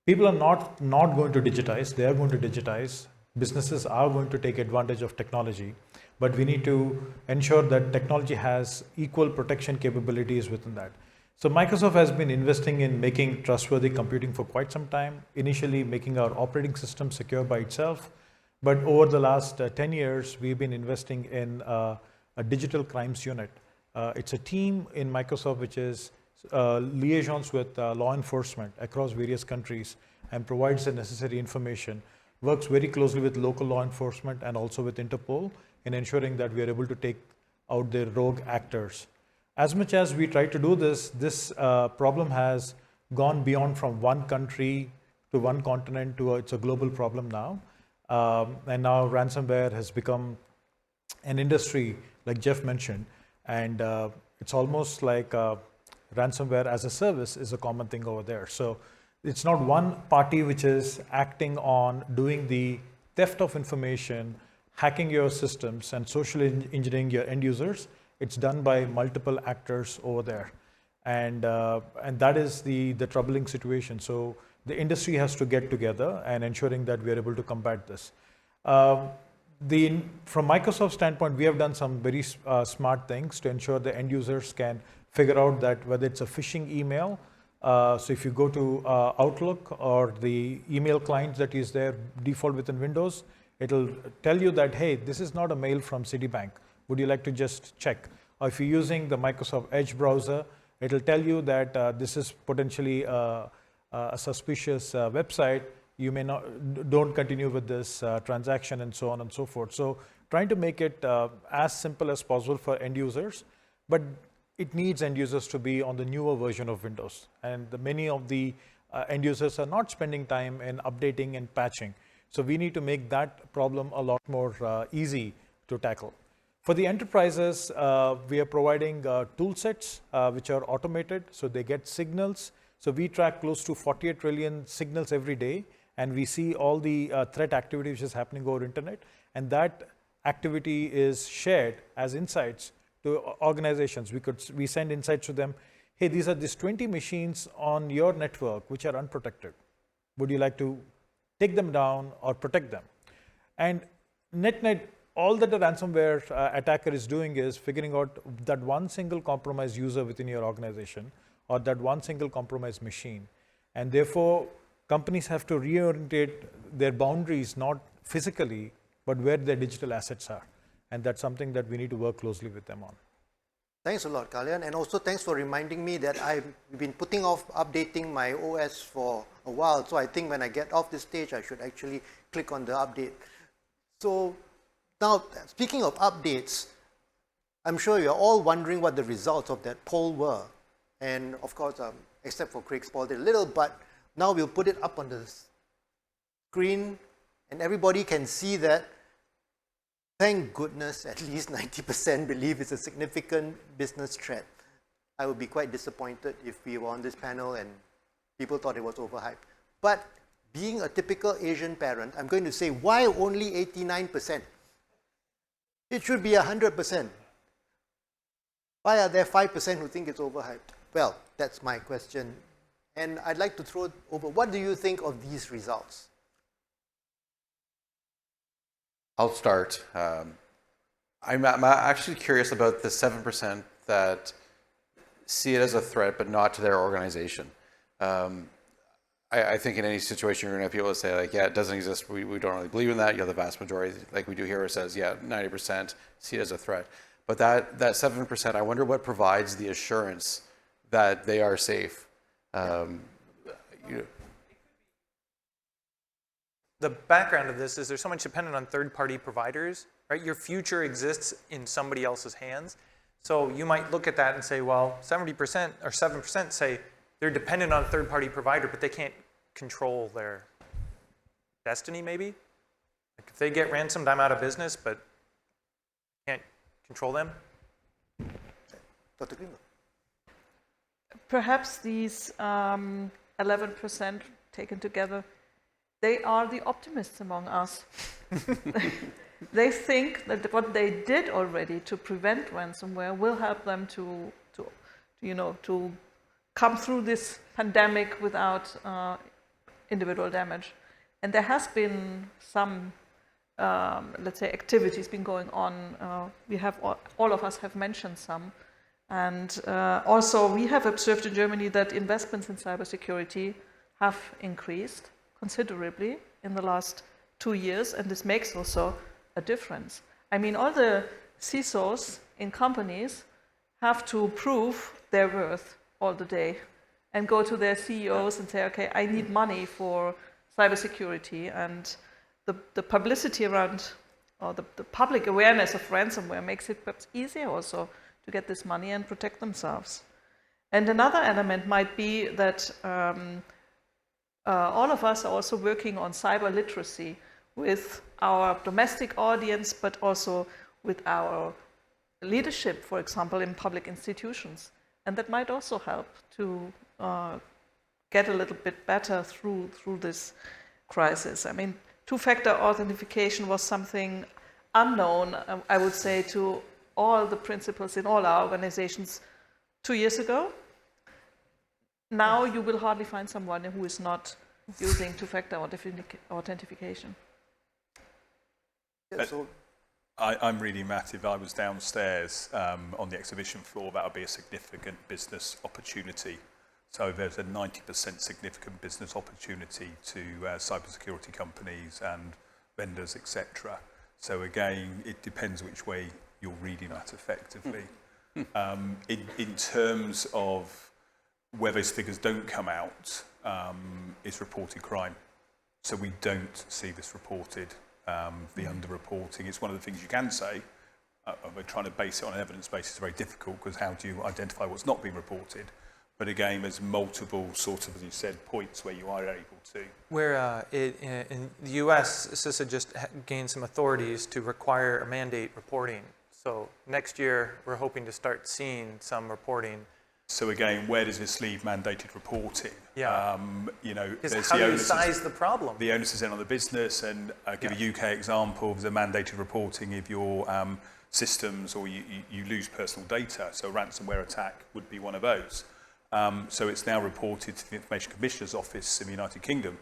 People are not going to digitize, they are going to digitize. Businesses are going to take advantage of technology, but we need to ensure that technology has equal protection capabilities within that. So Microsoft has been investing in making trustworthy computing for quite some time, initially making our operating system secure by itself. But over the last 10 years, we've been investing in a digital crimes unit. It's a team in Microsoft which is liaisons with law enforcement across various countries and provides the necessary information, works very closely with local law enforcement and also with Interpol in ensuring that we are able to take out the rogue actors. As much as we try to do this, this problem has gone beyond from one country to one continent to it's a global problem now. And now ransomware has become an industry, like Jeff mentioned, and it's almost like ransomware as a service is a common thing over there. So it's not one party which is acting on doing the theft of information, hacking your systems, and social engineering your end users. It's done by multiple actors over there. And that is the troubling situation. So the industry has to get together and ensuring that we are able to combat this. From Microsoft's standpoint, we have done some very smart things to ensure the end users can figure out that whether it's a phishing email, so if you go to Outlook or the email client that is there default within Windows, it'll tell you that, hey, this is not a mail from Citibank. Would you like to just check? Or if you're using the Microsoft Edge browser, it'll tell you that this is potentially a suspicious website. You may don't continue with this transaction, and so on and so forth. So trying to make it as simple as possible for end users, but it needs end users to be on the newer version of Windows. And many of the end users are not spending time in updating and patching. So we need to make that problem a lot more easy to tackle. For the enterprises, we are providing tool sets which are automated, so they get signals. So we track close to 48 trillion signals every day, and we see all the threat activity which is happening over internet, and that activity is shared as insights to organizations. We send insights to them. Hey, these are these 20 machines on your network which are unprotected. Would you like to take them down or protect them? And net, all that the ransomware attacker is doing is figuring out that one single compromised user within your organization or that one single compromised machine. And therefore, companies have to reorientate their boundaries, not physically, but where their digital assets are. And that's something that we need to work closely with them on. Thanks a lot, Kalyan. And also thanks for reminding me that I've been putting off updating my OS for a while. So I think when I get off this stage, I should actually click on the update. So now, speaking of updates, I'm sure you're all wondering what the results of that poll were. And of course, except for Craig spoiled it a little, but now we'll put it up on the screen and everybody can see that. Thank goodness, at least 90% believe it's a significant business threat. I would be quite disappointed if we were on this panel and people thought it was overhyped. But being a typical Asian parent, I'm going to say, why only 89%? It should be 100%. Why are there 5% who think it's overhyped? Well, that's my question. And I'd like to throw it over. What do you think of these results? I'll start. I'm actually curious about the 7% that see it as a threat, but not to their organization. I think in any situation you're going to have people say, like, yeah, it doesn't exist. We don't really believe in that. You have the vast majority, like we do here, says, yeah, 90% see it as a threat. But that 7%, I wonder what provides the assurance that they are safe. The background of this is there's so much dependent on third-party providers, right? Your future exists in somebody else's hands. So you might look at that and say, well, 70% or 7% say they're dependent on a third-party provider, but they can't control their destiny, maybe? Like if they get ransomed, I'm out of business, but can't control them? Dr. Greenberg. Perhaps these 11% taken together, they are the optimists among us. They think that what they did already to prevent ransomware will help them to come through this pandemic without individual damage. And there has been some, let's say, activities been going on. We have all of us have mentioned some. And also we have observed in Germany that investments in cybersecurity have increased considerably in the last 2 years, and this makes also a difference. I mean, all the CISOs in companies have to prove their worth all the day and go to their CEOs and say, okay, I need money for cybersecurity, and the publicity around, or the public awareness of ransomware makes it perhaps easier also to get this money and protect themselves. And another element might be that all of us are also working on cyber literacy with our domestic audience, but also with our leadership, for example, in public institutions. And that might also help to get a little bit better through this crisis. I mean, two-factor authentication was something unknown, I would say, to all the principals in all our organizations 2 years ago. Now you will hardly find someone who is not using two-factor authentication. I'm really Matt. If I was downstairs on the exhibition floor, that would be a significant business opportunity. So there's a 90% significant business opportunity to cybersecurity companies and vendors, etc. So again, it depends which way you're reading that effectively. In terms of where those figures don't come out, is reported crime. So we don't see this reported. The underreporting, it's one of the things you can say. We're trying to base it on an evidence base. It's very difficult because how do you identify what's not being reported? But again, there's multiple sorts of, as you said, points where you are able to. Where in the US, CISA just gained some authorities to require a mandate reporting. So next year, we're hoping to start seeing some reporting. So again, where does this leave mandated reporting? Yeah. You know, Because how do you size the problem? The onus is in on the business, and I'll give a UK example. There's a mandated reporting if your systems or you lose personal data. So a ransomware attack would be one of those. So it's now reported to the Information Commissioner's Office in the United Kingdom.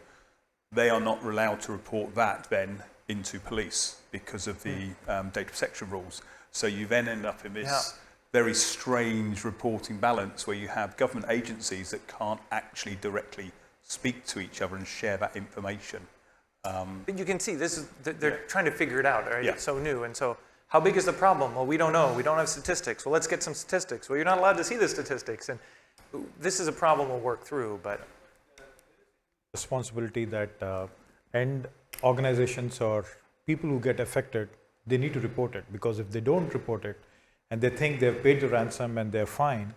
They are not allowed to report that then into police because of the data protection rules. So you then end up in this very strange reporting balance where you have government agencies that can't actually directly speak to each other and share that information. But you can see this is they're trying to figure it out, right? Yeah. It's so new, and so how big is the problem? Well, we don't know. We don't have statistics. Well, let's get some statistics. Well, you're not allowed to see the statistics, and this is a problem we'll work through. But responsibility that end organizations or people who get affected, they need to report it, because if they don't report it and they think they've paid the ransom and they're fine,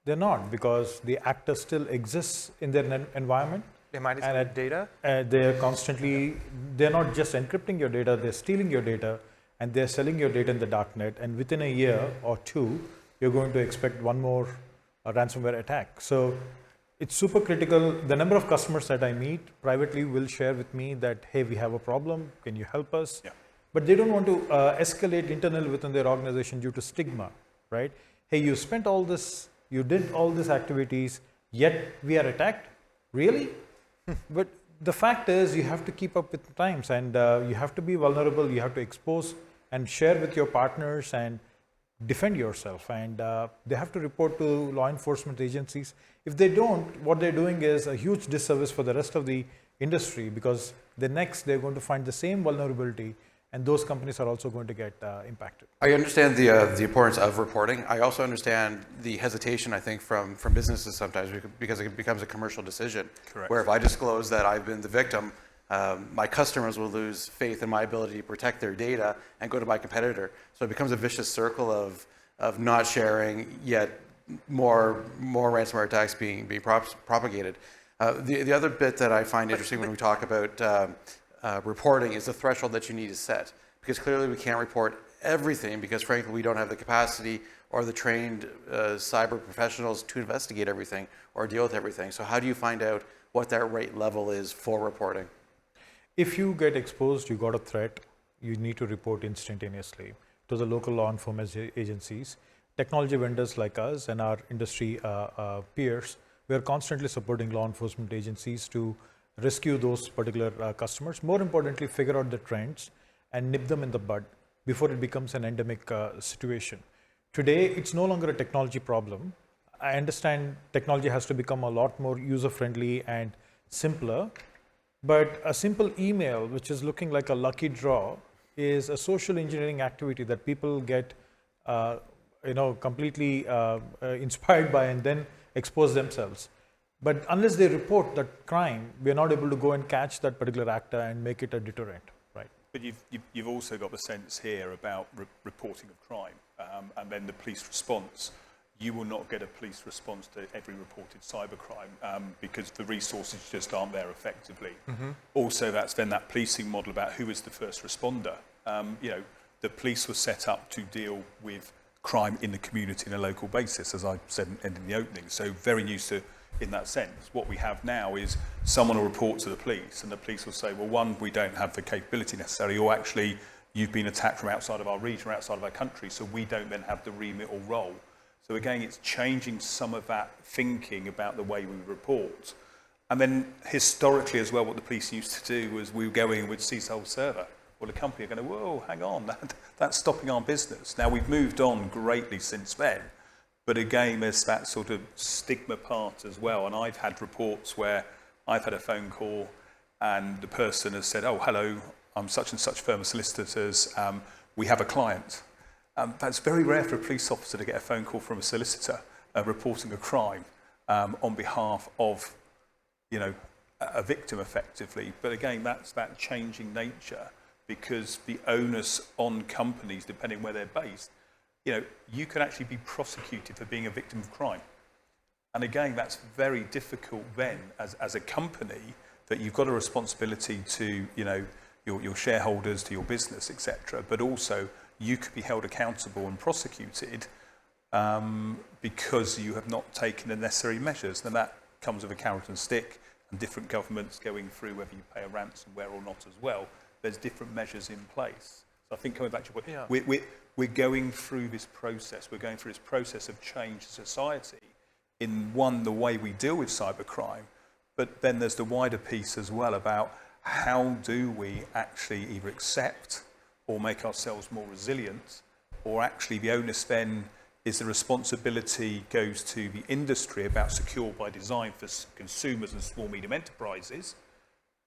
they're not, because the actor still exists in their environment. they might have data. They're not just encrypting your data, they're stealing your data and they're selling your data in the darknet, and within a year or two, you're going to expect one more ransomware attack. So it's super critical. The number of customers that I meet privately will share with me that, hey, we have a problem, can you help us? Yeah. But they don't want to escalate internally within their organization due to stigma, right? Hey, you spent all this, you did all these activities, yet we are attacked? Really? But the fact is, you have to keep up with the times, and you have to be vulnerable, you have to expose and share with your partners and defend yourself, and they have to report to law enforcement agencies. If they don't, what they're doing is a huge disservice for the rest of the industry, because they're going to find the same vulnerability, and those companies are also going to get impacted. I understand the importance of reporting. I also understand the hesitation, I think, from businesses sometimes, because it becomes a commercial decision. Correct. Where if I disclose that I've been the victim, my customers will lose faith in my ability to protect their data and go to my competitor. So it becomes a vicious circle of not sharing, yet more ransomware attacks being propagated. The other bit that I find interesting when we talk about reporting is the threshold that you need to set, because clearly we can't report everything, because frankly we don't have the capacity or the trained cyber professionals to investigate everything or deal with everything. So how do you find out what that right level is for reporting? If you get exposed, you got a threat, you need to report instantaneously to the local law enforcement agencies. Technology vendors like us and our industry peers, we are constantly supporting law enforcement agencies to rescue those particular customers. More importantly, figure out the trends and nip them in the bud before it becomes an endemic situation. Today, it's no longer a technology problem. I understand technology has to become a lot more user-friendly and simpler, but a simple email, which is looking like a lucky draw, is a social engineering activity that people get completely inspired by and then expose themselves. But unless they report that crime, we are not able to go and catch that particular actor and make it a deterrent, right? But you've also got the sense here about reporting of crime and then the police response. You will not get a police response to every reported cybercrime because the resources just aren't there effectively. Also, that's then that policing model about who is the first responder. the police were set up to deal with crime in the community on a local basis, as I said in the opening. So very used to in that sense. What we have now is someone will report to the police and the police will say, well, one, we don't have the capability necessarily, or actually you've been attacked from outside of our region or outside of our country, so we don't then have the remit or role. So again, it's changing some of that thinking about the way we report. And then historically as well, what the police used to do was we would go in and we'd seize the whole server. Well, the company are going, whoa, hang on, that's stopping our business. Now, we've moved on greatly since then, but again, there's that sort of stigma part as well. And I've had reports where I've had a phone call and the person has said, oh, hello, I'm such and such firm of solicitors, we have a client. That's very rare for a police officer to get a phone call from a solicitor reporting a crime on behalf of, you know, a victim effectively. But again, that's that changing nature, because the onus on companies, depending where they're based, you know, you can actually be prosecuted for being a victim of crime. And again, that's very difficult then as a company, that you've got a responsibility to, you know, your shareholders, to your business, etc. But also you could be held accountable and prosecuted because you have not taken the necessary measures. And that comes with a carrot and stick, and different governments going through whether you pay a ransomware or not as well. There's different measures in place. So I think coming back to what we're going through this process. We're going through this process of change in society in the way we deal with cybercrime, but then there's the wider piece as well about how do we actually either accept or make ourselves more resilient, or actually the onus then is the responsibility goes to the industry about secure by design for consumers and small medium enterprises,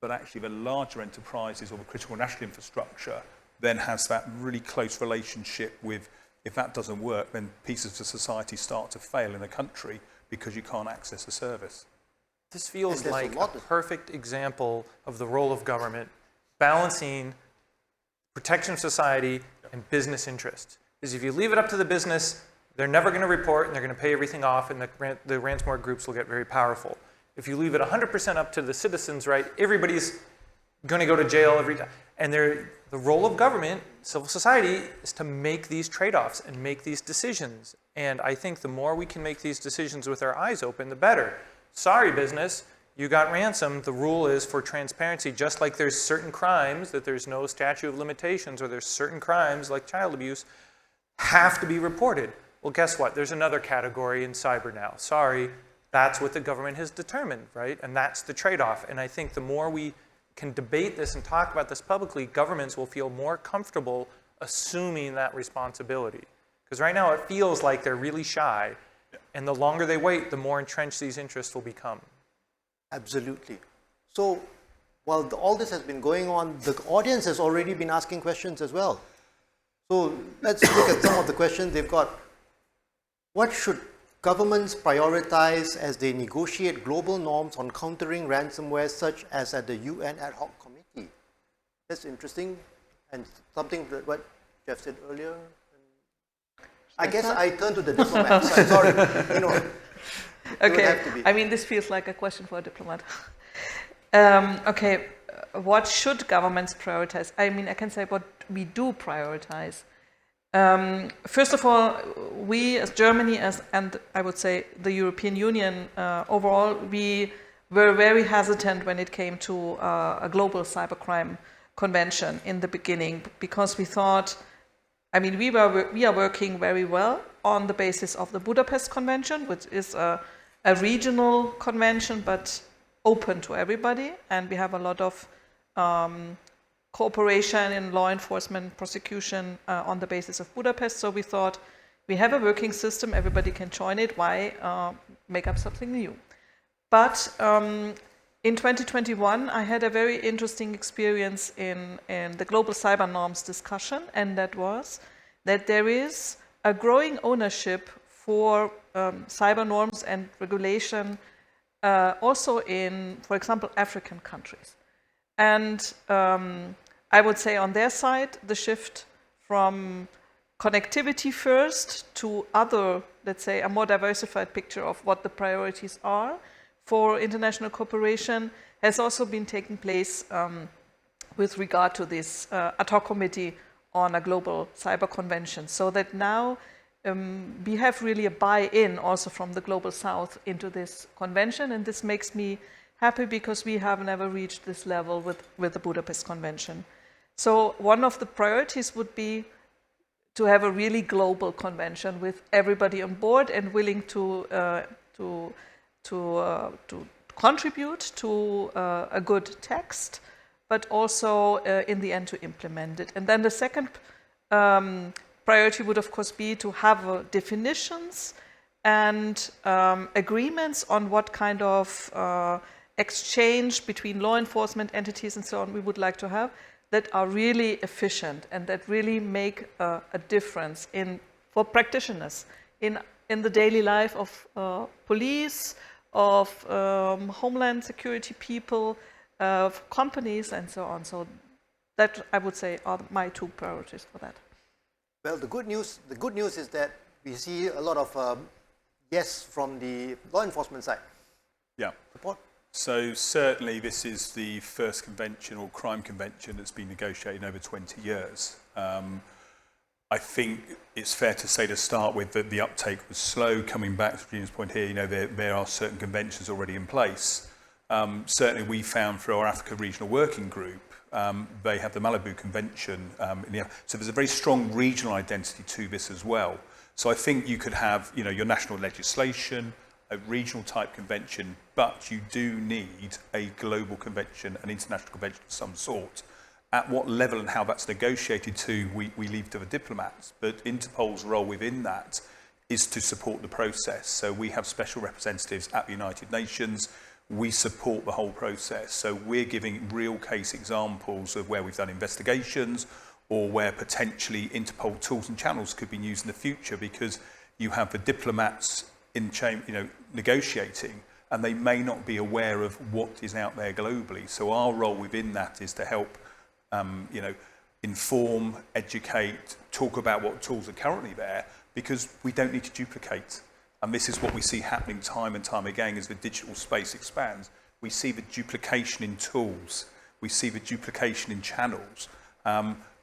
but actually the larger enterprises or the critical national infrastructure then has that really close relationship with, if that doesn't work, then pieces of society start to fail in a country because you can't access a service. This feels like a perfect example of the role of government balancing protection of society and business interests. Because if you leave it up to the business, they're never going to report and they're going to pay everything off, and the ransomware groups will get very powerful. If you leave it 100% up to the citizens, right, everybody's going to go to jail every time. And the role of government, civil society, is to make these trade-offs and make these decisions. And I think the more we can make these decisions with our eyes open, the better. Sorry, business, you got ransomed. The rule is for transparency, just like there's certain crimes that there's no statute of limitations, or there's certain crimes like child abuse have to be reported. Well, guess what? There's another category in cyber now. Sorry, that's what the government has determined, right? And that's the trade-off. And I think the more we can debate this and talk about this publicly, governments will feel more comfortable assuming that responsibility. Because right now it feels like they're really shy, and the longer they wait, the more entrenched these interests will become. Absolutely. So while all this has been going on, the audience has already been asking questions as well. So let's look at some of the questions they've got. What should governments prioritize as they negotiate global norms on countering ransomware, such as at the UN Ad Hoc Committee? That's interesting, and something that what Jeff said earlier. I guess I turn to the diplomat side. Sorry, you know. Okay, I mean, this feels like a question for a diplomat. Okay, what should governments prioritize? I mean, I can say what we do prioritize. First of all, we as Germany, and I would say the European Union overall, we were very hesitant when it came to a global cybercrime convention in the beginning, because we thought, I mean, we are working very well on the basis of the Budapest Convention, which is a regional convention but open to everybody, and we have a lot of cooperation in law enforcement, prosecution on the basis of Budapest. So we thought, we have a working system, everybody can join it, why make up something new? But in 2021, I had a very interesting experience in the global cyber norms discussion, and that was that there is a growing ownership for cyber norms and regulation also in, for example, African countries. And I would say on their side, the shift from connectivity first to other, let's say, a more diversified picture of what the priorities are for international cooperation has also been taking place with regard to this ad hoc committee on a global cyber convention, so that now we have really a buy-in also from the Global South into this convention, and this makes me happy because we have never reached this level with the Budapest Convention. So one of the priorities would be to have a really global convention with everybody on board and willing to contribute to a good text, but also in the end to implement it. And then the second priority would of course be to have definitions and agreements on what kind of exchange between law enforcement entities and so on we would like to have that are really efficient and that really make a difference for practitioners in the daily life of police, of homeland security people, of companies and so on. So that I would say are my two priorities for that. Well, the good news is that we see a lot of yes from the law enforcement side. Yeah. Support. So certainly this is the first convention or crime convention that's been negotiated in over 20 years. I think it's fair to say to start with that the uptake was slow. Coming back to Gina's point here, there are certain conventions already in place. Certainly we found through our Africa Regional Working Group, they have the Malibu Convention. So there's a very strong regional identity to this as well. So I think you could have your national legislation, a regional type convention, but you do need a global convention, an international convention of some sort. At what level and how that's negotiated to, we leave to the diplomats, but Interpol's role within that is to support the process. So we have special representatives at the United Nations. We support the whole process. So we're giving real case examples of where we've done investigations or where potentially Interpol tools and channels could be used in the future, because you have the diplomats in negotiating, and they may not be aware of what is out there globally. So our role within that is to help, inform, educate, talk about what tools are currently there, because we don't need to duplicate. And this is what we see happening time and time again as the digital space expands. We see the duplication in tools. We see the duplication in channels.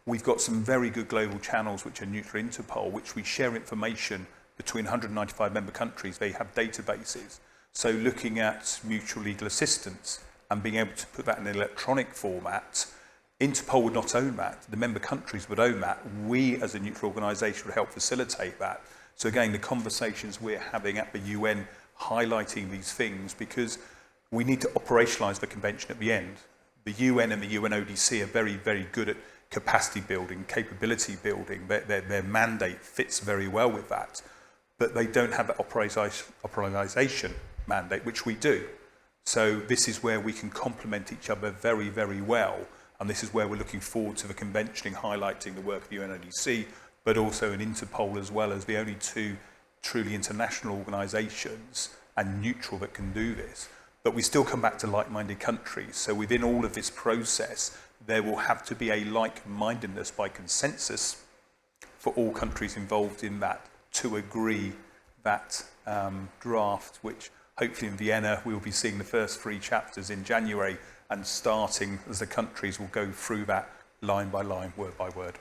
We've got some very good global channels which are neutral Interpol, which we share information between 195 member countries. They have databases. So looking at mutual legal assistance and being able to put that in an electronic format, Interpol would not own that. The member countries would own that. We as a neutral organisation would help facilitate that. So again, the conversations we're having at the UN highlighting these things, because we need to operationalise the convention at the end. The UN and the UNODC are very, very good at capacity building, capability building. Their mandate fits very well with that. But they don't have that operationalisation mandate, which we do. So this is where we can complement each other very, very well. And this is where we're looking forward to the convention highlighting the work of the UNODC, but also in Interpol as well as the only two truly international organisations and neutral that can do this. But we still come back to like-minded countries. So within all of this process, there will have to be a like-mindedness by consensus for all countries involved in that to agree that draft, which hopefully in Vienna we will be seeing the first 3 chapters in January, and starting as the countries will go through that line by line, word by word.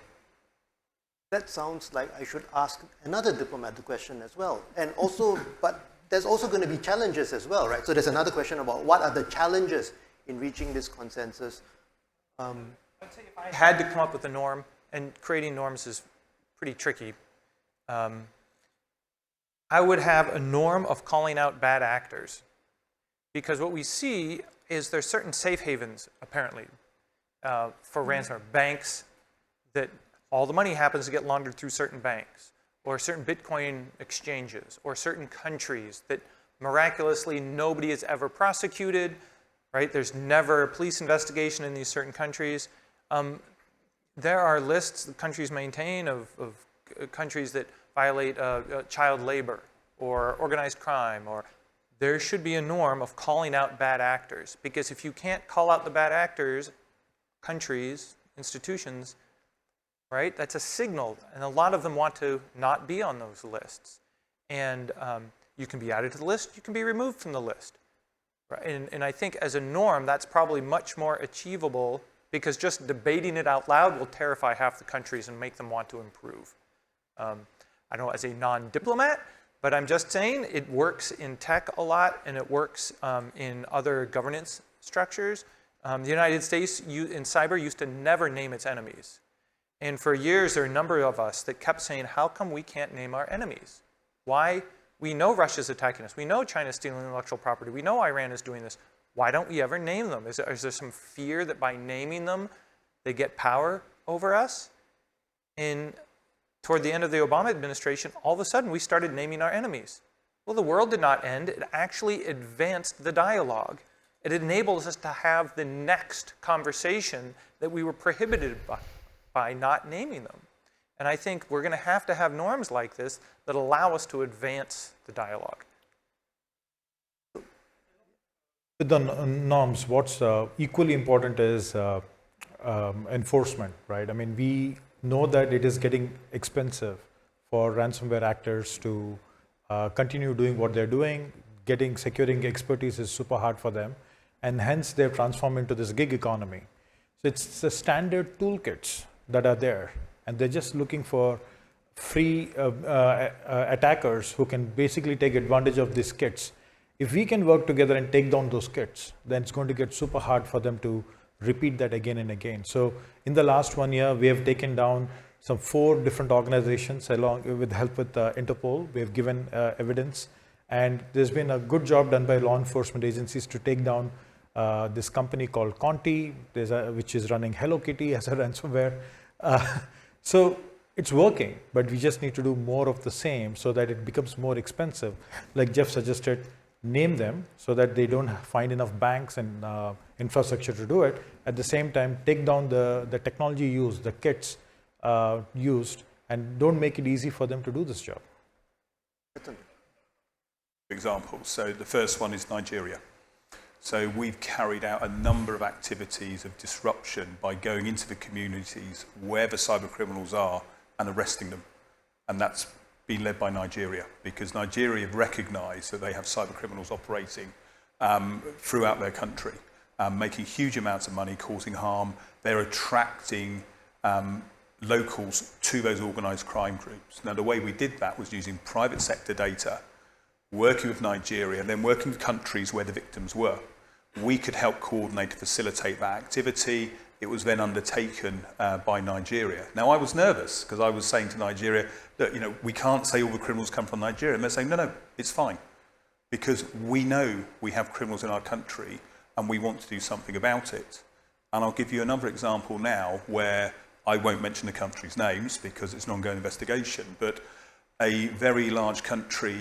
That sounds like I should ask another diplomat the question as well. And also, but there's also going to be challenges as well, right? So there's another question about what are the challenges in reaching this consensus. I'd say if I had to come up with a norm, and creating norms is pretty tricky, I would have a norm of calling out bad actors. Because what we see is there's certain safe havens, apparently, for ransomware. Banks that all the money happens to get laundered through certain banks, or certain Bitcoin exchanges, or certain countries that miraculously nobody has ever prosecuted, right? There's never a police investigation in these certain countries. There are lists that countries maintain of countries that violate child labor or organized crime, or there should be a norm of calling out bad actors. Because if you can't call out the bad actors, countries, institutions, right, that's a signal. And a lot of them want to not be on those lists. And you can be added to the list, you can be removed from the list. Right? And I think as a norm, that's probably much more achievable because just debating it out loud will terrify half the countries and make them want to improve. I don't know, as a non-diplomat, but I'm just saying it works in tech a lot, and it works in other governance structures. The United States in cyber used to never name its enemies. And for years, there are a number of us that kept saying, how come we can't name our enemies? Why? We know Russia's attacking us. We know China's stealing intellectual property. We know Iran is doing this. Why don't we ever name them? Is there some fear that by naming them, they get power over us? And toward the end of the Obama administration, all of a sudden, we started naming our enemies. Well, the world did not end. It actually advanced the dialogue. It enables us to have the next conversation that we were prohibited by not naming them. And I think we're going to have norms like this that allow us to advance the dialogue. With the norms, what's equally important is enforcement, right? I mean, we know that it is getting expensive for ransomware actors to continue doing what they're doing. Securing expertise is super hard for them, and hence they've transformed into this gig economy. So it's the standard toolkits that are there, and they're just looking for free attackers who can basically take advantage of these kits. If we can work together and take down those kits, then it's going to get super hard for them to repeat that again and again. So in the last 1 year, we have taken down some 4 different organizations along with help with Interpol. We have given evidence, and there's been a good job done by law enforcement agencies to take down this company called Conti, which is running Hello Kitty as a ransomware. So it's working, but we just need to do more of the same so that it becomes more expensive. Like Jeff suggested, name them so that they don't find enough banks and infrastructure to do it. At the same time, take down the technology used, the kits used, and don't make it easy for them to do this job. Examples. So the first one is Nigeria. So we've carried out a number of activities of disruption by going into the communities where the cyber criminals are and arresting them. And that's been led by Nigeria, because Nigeria have recognized that they have cyber criminals operating throughout their country, making huge amounts of money, causing harm. They're attracting locals to those organized crime groups. Now, the way we did that was using private sector data, working with Nigeria, and then working with countries where the victims were. We could help coordinate to facilitate that activity. It was then undertaken by Nigeria. Now, I was nervous because I was saying to Nigeria that, we can't say all the criminals come from Nigeria. And they're saying, no, it's fine, because we know we have criminals in our country and we want to do something about it. And I'll give you another example now where I won't mention the country's names because it's an ongoing investigation, but a very large country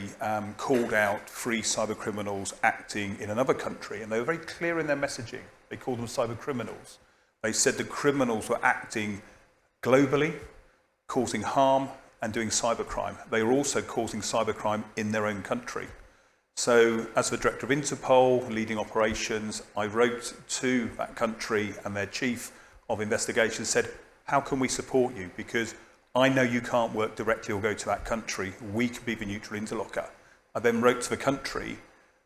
called out 3 cyber criminals acting in another country, and they were very clear in their messaging. They called them cyber criminals. They said the criminals were acting globally, causing harm and doing cybercrime. They were also causing cybercrime in their own country. So as the director of Interpol, leading operations, I wrote to that country, and their chief of investigation said, how can we support you? Because I know you can't work directly or go to that country. We can be the neutral interlocutor. I then wrote to the country,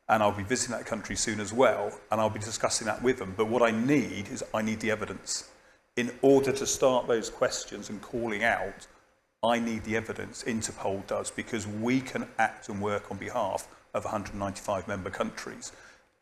and I'll be visiting that country soon as well, and I'll be discussing that with them. But what I need is the evidence. In order to start those questions and calling out, I need the evidence. Interpol does, because we can act and work on behalf of 195 member countries.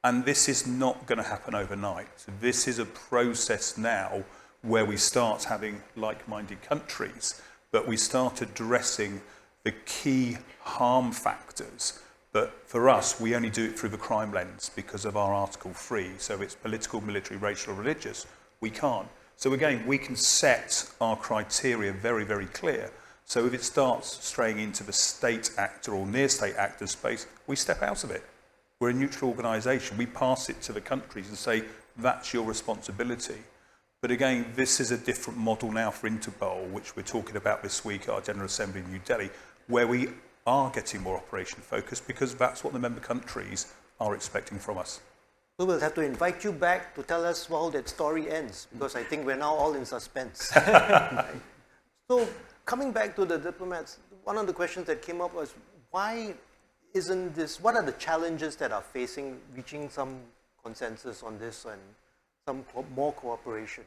And this is not going to happen overnight. This is a process now where we start having like-minded countries, but we start addressing the key harm factors. But for us, we only do it through the crime lens because of our Article 3. So it's political, military, racial, or religious. We can't. So again, we can set our criteria very, very clear. So if it starts straying into the state actor or near state actor space, we step out of it. We're a neutral organisation. We pass it to the countries and say, that's your responsibility. But again, this is a different model now for Interpol, which we're talking about this week at our General Assembly in New Delhi, where we are getting more operation focused because that's what the member countries are expecting from us. So we'll have to invite you back to tell us how that story ends, because I think we're now all in suspense. Right. So coming back to the diplomats, one of the questions that came up was, why isn't this, what are the challenges that are facing reaching some consensus on this and some more cooperation?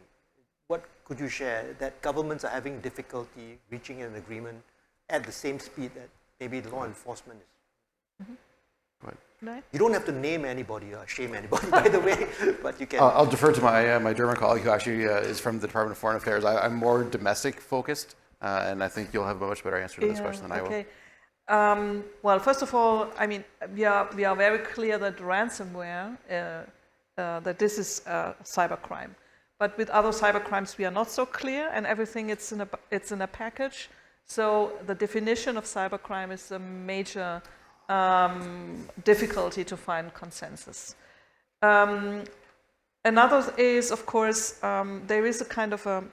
what could you share that governments are having difficulty reaching an agreement at the same speed that maybe law enforcement is? Right. You don't have to name anybody or shame anybody, by the way, but you can. I'll defer to my German colleague who actually is from the Department of Foreign Affairs. I'm more domestic focused, and I think you'll have a much better answer to this question than I will. Well, first of all, I mean, we are very clear that ransomware, that this is cybercrime. But with other cybercrimes, we are not so clear, and everything it's in a package. So the definition of cybercrime is a major difficulty to find consensus. Another is, of course, there is a kind of a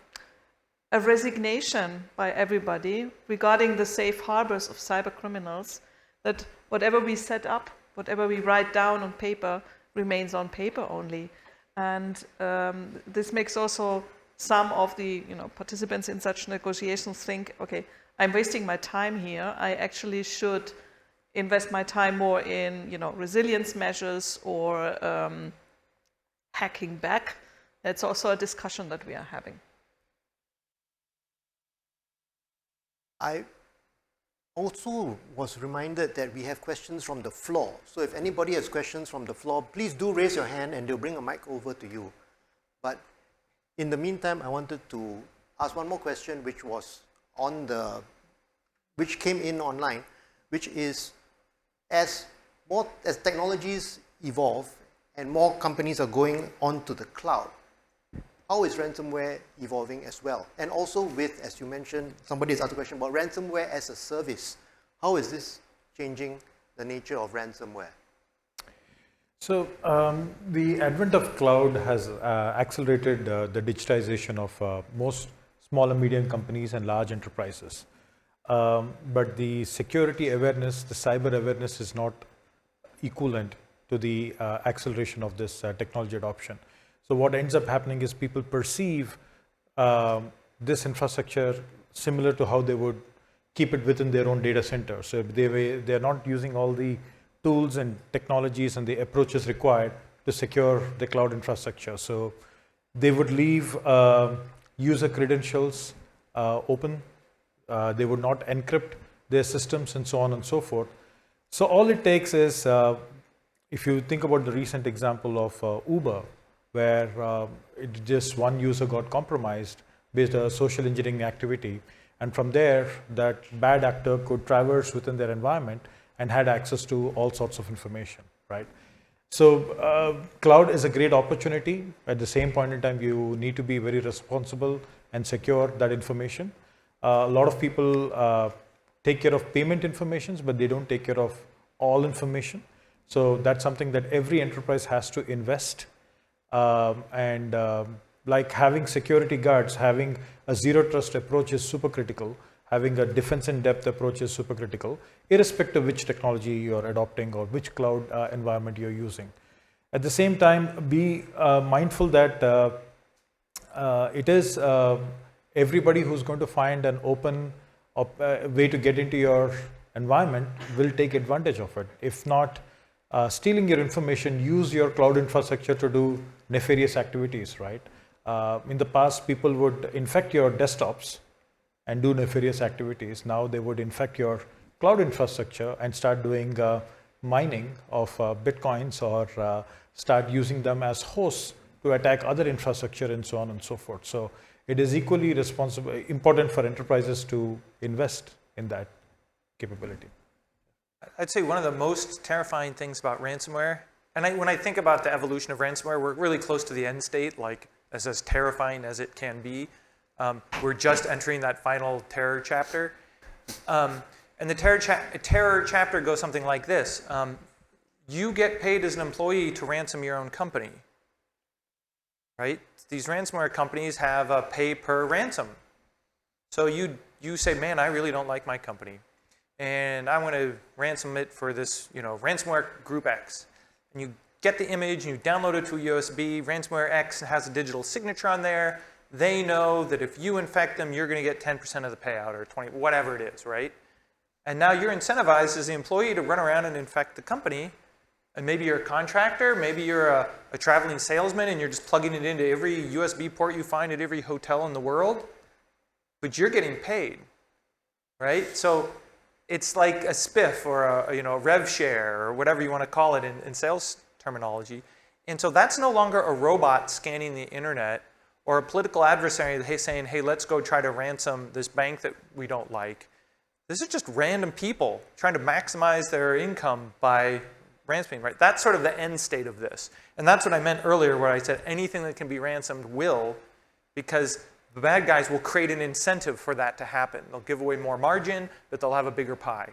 resignation by everybody regarding the safe harbors of cyber criminals, that whatever we set up, whatever we write down on paper, remains on paper only. And this makes also some of the participants in such negotiations think, okay, I'm wasting my time here. I actually should invest my time more in resilience measures or hacking back. That's also a discussion that we are having. I also was reminded that we have questions from the floor. So if anybody has questions from the floor, please do raise your hand and they'll bring a mic over to you. But in the meantime, I wanted to ask one more question which was which came in online, which is as technologies evolve and more companies are going onto the cloud, how is ransomware evolving as well? And also with, as you mentioned, somebody has asked a question about ransomware as a service. How is this changing the nature of ransomware? So the advent of cloud has accelerated the digitization of most small and medium companies and large enterprises. But the security awareness, the cyber awareness is not equivalent to the acceleration of this technology adoption. So what ends up happening is people perceive this infrastructure similar to how they would keep it within their own data center. So they're not using all the tools and technologies and the approaches required to secure the cloud infrastructure. So they would leave user credentials open. They would not encrypt their systems and so on and so forth. So all it takes is, if you think about the recent example of Uber, where just one user got compromised based on a social engineering activity. And from there, that bad actor could traverse within their environment and had access to all sorts of information, right? So cloud is a great opportunity. At the same point in time, you need to be very responsible and secure that information. A lot of people take care of payment information, but they don't take care of all information. So that's something that every enterprise has to invest. Like having security guards, having a zero trust approach is super critical. Having a defense in depth approach is super critical, irrespective of which technology you're adopting or which cloud environment you're using. At the same time, be mindful that it is everybody who's going to find an open way to get into your environment will take advantage of it. If not, stealing your information, use your cloud infrastructure to do nefarious activities, right? In the past, people would infect your desktops and do nefarious activities. Now they would infect your cloud infrastructure and start doing mining of bitcoins or start using them as hosts to attack other infrastructure and so on and so forth. So it is equally important for enterprises to invest in that capability. I'd say one of the most terrifying things about ransomware, and when I think about the evolution of ransomware, we're really close to the end state, like as terrifying as it can be. We're just entering that final terror chapter. And the terror chapter goes something like this. You get paid as an employee to ransom your own company, right? These ransomware companies have a pay per ransom. So you say, man, I really don't like my company, and I want to ransom it for this, ransomware group X. And you get the image and you download it to a USB. Ransomware X has a digital signature on there. They know that if you infect them, you're going to get 10% of the payout or 20, whatever it is, right? And now you're incentivized as the employee to run around and infect the company And maybe you're a contractor, maybe you're a traveling salesman and you're just plugging it into every USB port you find at every hotel in the world, but you're getting paid, right? So it's like a spiff or a rev share or whatever you want to call it in sales terminology. And so that's no longer a robot scanning the internet or a political adversary saying, hey, let's go try to ransom this bank that we don't like. This is just random people trying to maximize their income by ransoming, right? That's sort of the end state of this. And that's what I meant earlier where I said anything that can be ransomed will, because the bad guys will create an incentive for that to happen. They'll give away more margin, but they'll have a bigger pie.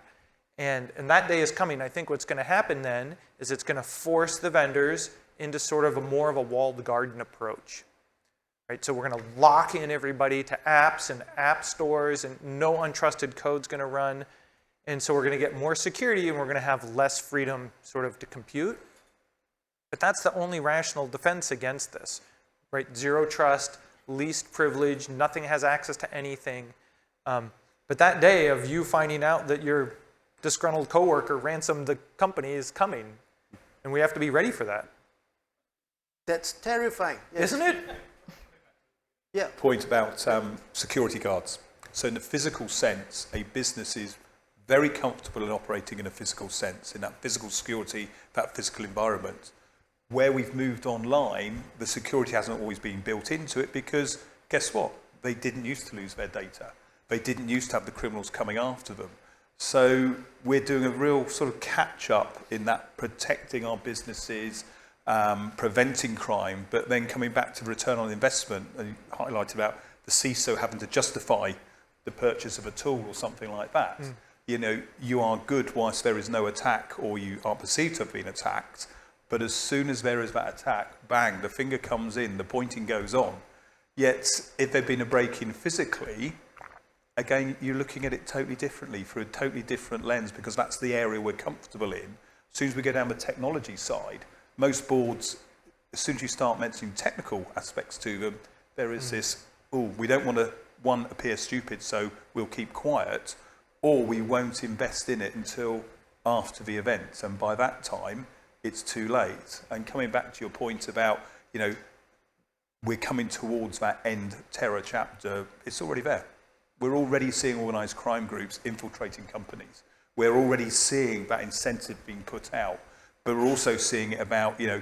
And that day is coming. I think what's going to happen then is it's going to force the vendors into sort of more of a walled garden approach. Right? So we're going to lock in everybody to apps and app stores, and no untrusted code's going to run. And so we're going to get more security, and we're going to have less freedom sort of to compute. But that's the only rational defense against this. Right? Zero trust, least privilege, nothing has access to anything. But that day of you finding out that your disgruntled coworker ransomed the company is coming. And we have to be ready for that. That's terrifying. Yes. Isn't it? Yeah. Point about security guards. So in the physical sense, a business is very comfortable in operating in a physical sense, in that physical security, that physical environment. Where we've moved online, the security hasn't always been built into it because, guess what? They didn't used to lose their data. They didn't used to have the criminals coming after them. So we're doing a real sort of catch-up in that protecting our businesses, preventing crime, but then coming back to return on investment, and you highlighted about the CISO having to justify the purchase of a tool or something like that. You know, you are good whilst there is no attack or you are perceived to have been attacked, but as soon as there is that attack, bang, the finger comes in, the pointing goes on. Yet, if there'd been a break-in physically, again, you're looking at it totally differently, through a totally different lens, because that's the area we're comfortable in. As soon as we go down the technology side, most boards, as soon as you start mentioning technical aspects to them, there is this, oh, we don't want to, one, appear stupid, so we'll keep quiet, or we won't invest in it until after the event. And by that time, it's too late. And coming back to your point about, you know, we're coming towards that end terror chapter, it's already there. We're already seeing organised crime groups infiltrating companies. We're already seeing that incentive being put out. But we're also seeing it about, you know,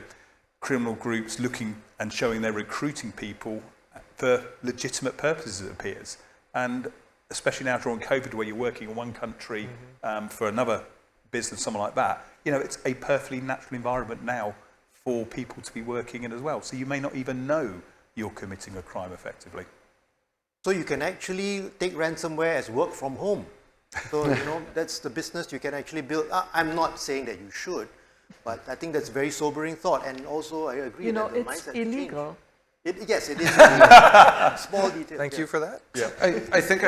criminal groups looking and showing they're recruiting people for legitimate purposes, it appears. And especially now during COVID, where you're working in one country for another business, something like that, you know, it's a perfectly natural environment now for people to be working in as well. So you may not even know you're committing a crime effectively. So you can actually take ransomware as work from home. So, you know, that's the business you can actually build. I'm not saying that you should, but I think that's a very sobering thought. And also, I agree You know, that the it's mindset illegal. Yes, it is illegal. Small detail. Thank you for that. Yeah, I think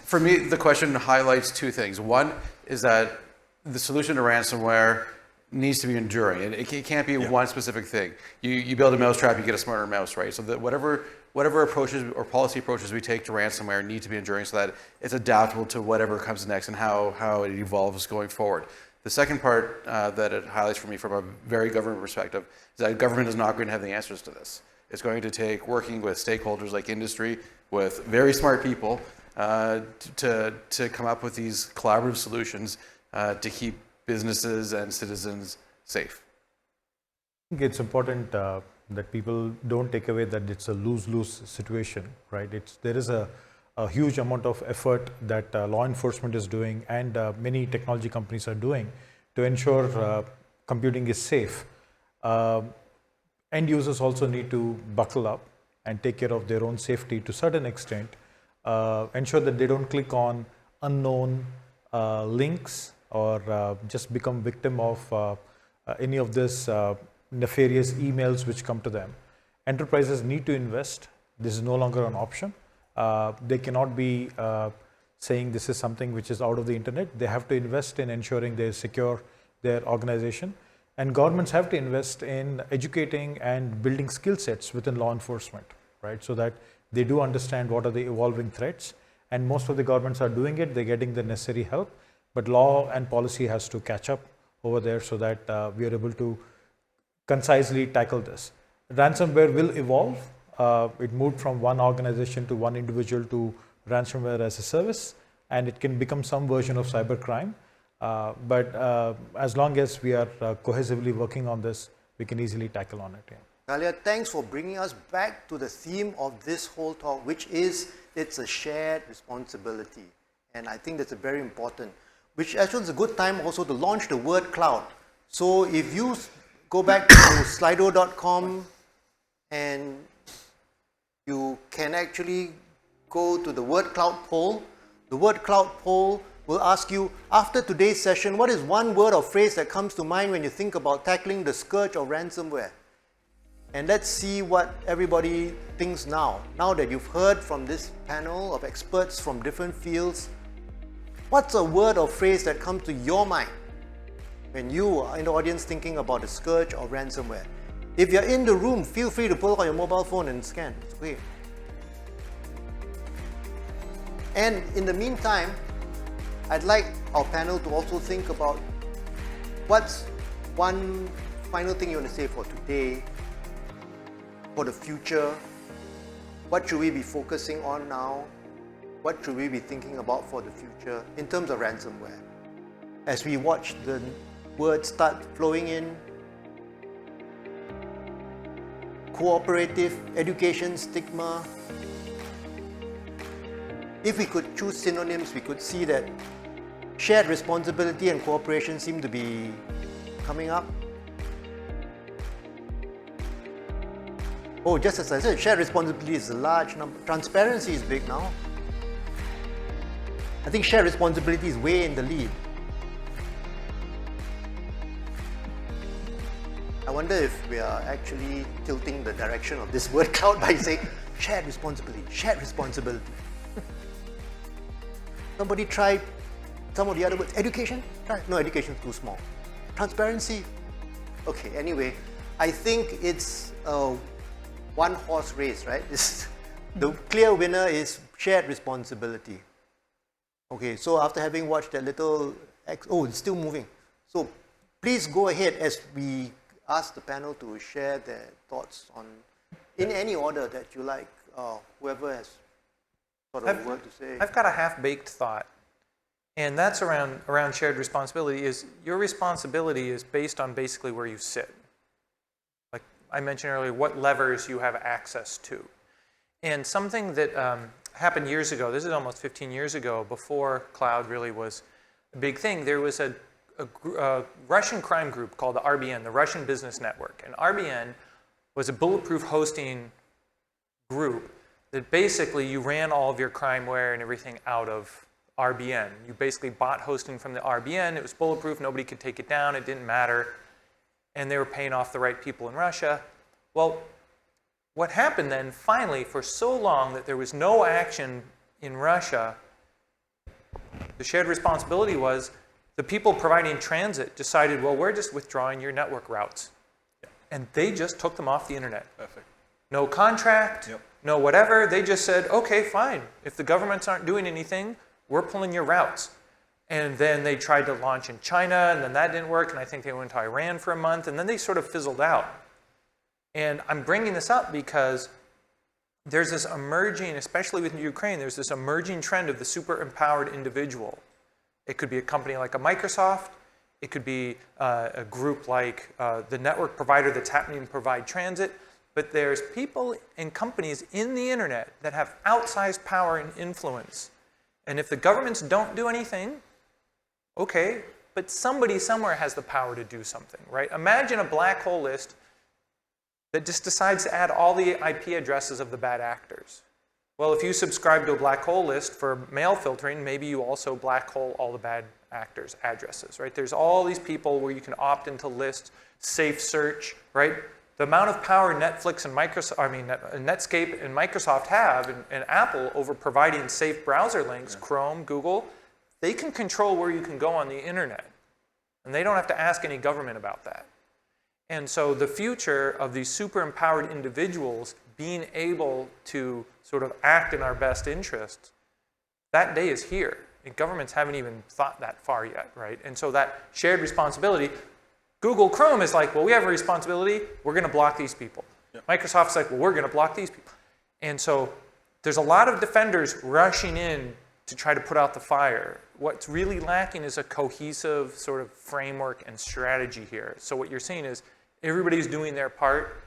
for me, the question highlights two things. One is that the solution to ransomware needs to be enduring. It can't be one specific thing. You build a mousetrap, you get a smarter mouse, right? So that whatever approaches or policy approaches we take to ransomware need to be enduring so that it's adaptable to whatever comes next and how it evolves going forward. The second part that it highlights for me from a very government perspective is that government is not going to have the answers to this. It's going to take working with stakeholders like industry, with very smart people, to come up with these collaborative solutions to keep businesses and citizens safe. I think it's important that people don't take away that it's a lose-lose situation, right? There is a huge amount of effort that law enforcement is doing and many technology companies are doing to ensure computing is safe. End users also need to buckle up and take care of their own safety to a certain extent, ensure that they don't click on unknown links or just become victim of any of this nefarious emails which come to them. Enterprises need to invest. This is no longer an option. They cannot be saying this is something which is out of the internet. They have to invest in ensuring they secure their organization. And governments have to invest in educating and building skill sets within law enforcement, right? So that they do understand what are the evolving threats. And most of the governments are doing it. They're getting the necessary help. But law and policy has to catch up over there so that we are able to concisely tackle this. Ransomware will evolve. It moved from one organization to one individual to ransomware as a service, and it can become some version of cybercrime. But as long as we are cohesively working on this, we can easily tackle on it. Yeah. Talia, thanks for bringing us back to the theme of this whole talk, which is it's a shared responsibility. And I think that's a very important, which actually is a good time also to launch the word cloud. So if you go back to slido.com and you can actually go to the word cloud poll. The word cloud poll will ask you, after today's session, what is one word or phrase that comes to mind when you think about tackling the scourge of ransomware? And let's see what everybody thinks now. Now that you've heard from this panel of experts from different fields, what's a word or phrase that comes to your mind when you are in the audience thinking about the scourge of ransomware? If you're in the room, feel free to pull out your mobile phone and scan. It's okay. And in the meantime, I'd like our panel to also think about what's one final thing you want to say for today, for the future. What should we be focusing on now? What should we be thinking about for the future in terms of ransomware? As we watch the words start flowing in, cooperative, education, stigma. If we could choose synonyms, we could see that shared responsibility and cooperation seem to be coming up. Oh, just as I said, shared responsibility is a large number. Transparency is big now. I think shared responsibility is way in the lead. I wonder if we are actually tilting the direction of this word cloud by saying shared responsibility, shared responsibility. Somebody tried some of the other words. Education? Try. No, education is too small. Transparency? Okay, anyway, I think it's a one-horse race, right? The clear winner is shared responsibility. Okay, so after having watched that little, oh, it's still moving. So please go ahead as we ask the panel to share their thoughts on, in any order that you like, whoever has sort of a word to say. I've got a half-baked thought, and that's around shared responsibility. Is your responsibility is based on basically where you sit. Like I mentioned earlier, what levers you have access to. And something that happened years ago, this is almost 15 years ago, before cloud really was a big thing, there was a Russian crime group called the RBN, the Russian Business Network. And RBN was a bulletproof hosting group that basically you ran all of your crimeware and everything out of RBN. You basically bought hosting from the RBN. It was bulletproof. Nobody could take it down. It didn't matter. And they were paying off the right people in Russia. Well, what happened then, finally, for so long that there was no action in Russia, the shared responsibility was the people providing transit decided, well, we're just withdrawing your network routes. And they just took them off the internet. Perfect. No contract, no whatever. They just said, okay, fine. If the governments aren't doing anything, we're pulling your routes. And then they tried to launch in China, and then that didn't work, and I think they went to Iran for a month, and then they sort of fizzled out. And I'm bringing this up because there's this emerging, especially with Ukraine, there's this emerging trend of the super empowered individual. It could be a company like a Microsoft. It could be a group like the network provider that's happening to provide transit. But there's people and companies in the internet that have outsized power and influence. And if the governments don't do anything, okay, but somebody somewhere has the power to do something, right? Imagine a black hole list that just decides to add all the IP addresses of the bad actors. Well, if you subscribe to a black hole list for mail filtering, maybe you also black hole all the bad actors' addresses, right? There's all these people where you can opt into lists, safe search, right? The amount of power Netflix and Netscape and Microsoft have, and Apple, over providing safe browser links, Chrome, Google, they can control where you can go on the internet. And they don't have to ask any government about that. And so the future of these super empowered individuals being able to sort of act in our best interests, that day is here. And governments haven't even thought that far yet, right? And so that shared responsibility, Google Chrome is like, well, we have a responsibility, we're going to block these people. Yep. Microsoft's like, well, we're going to block these people. And so there's a lot of defenders rushing in to try to put out the fire. What's really lacking is a cohesive sort of framework and strategy here. So what you're seeing is everybody's doing their part,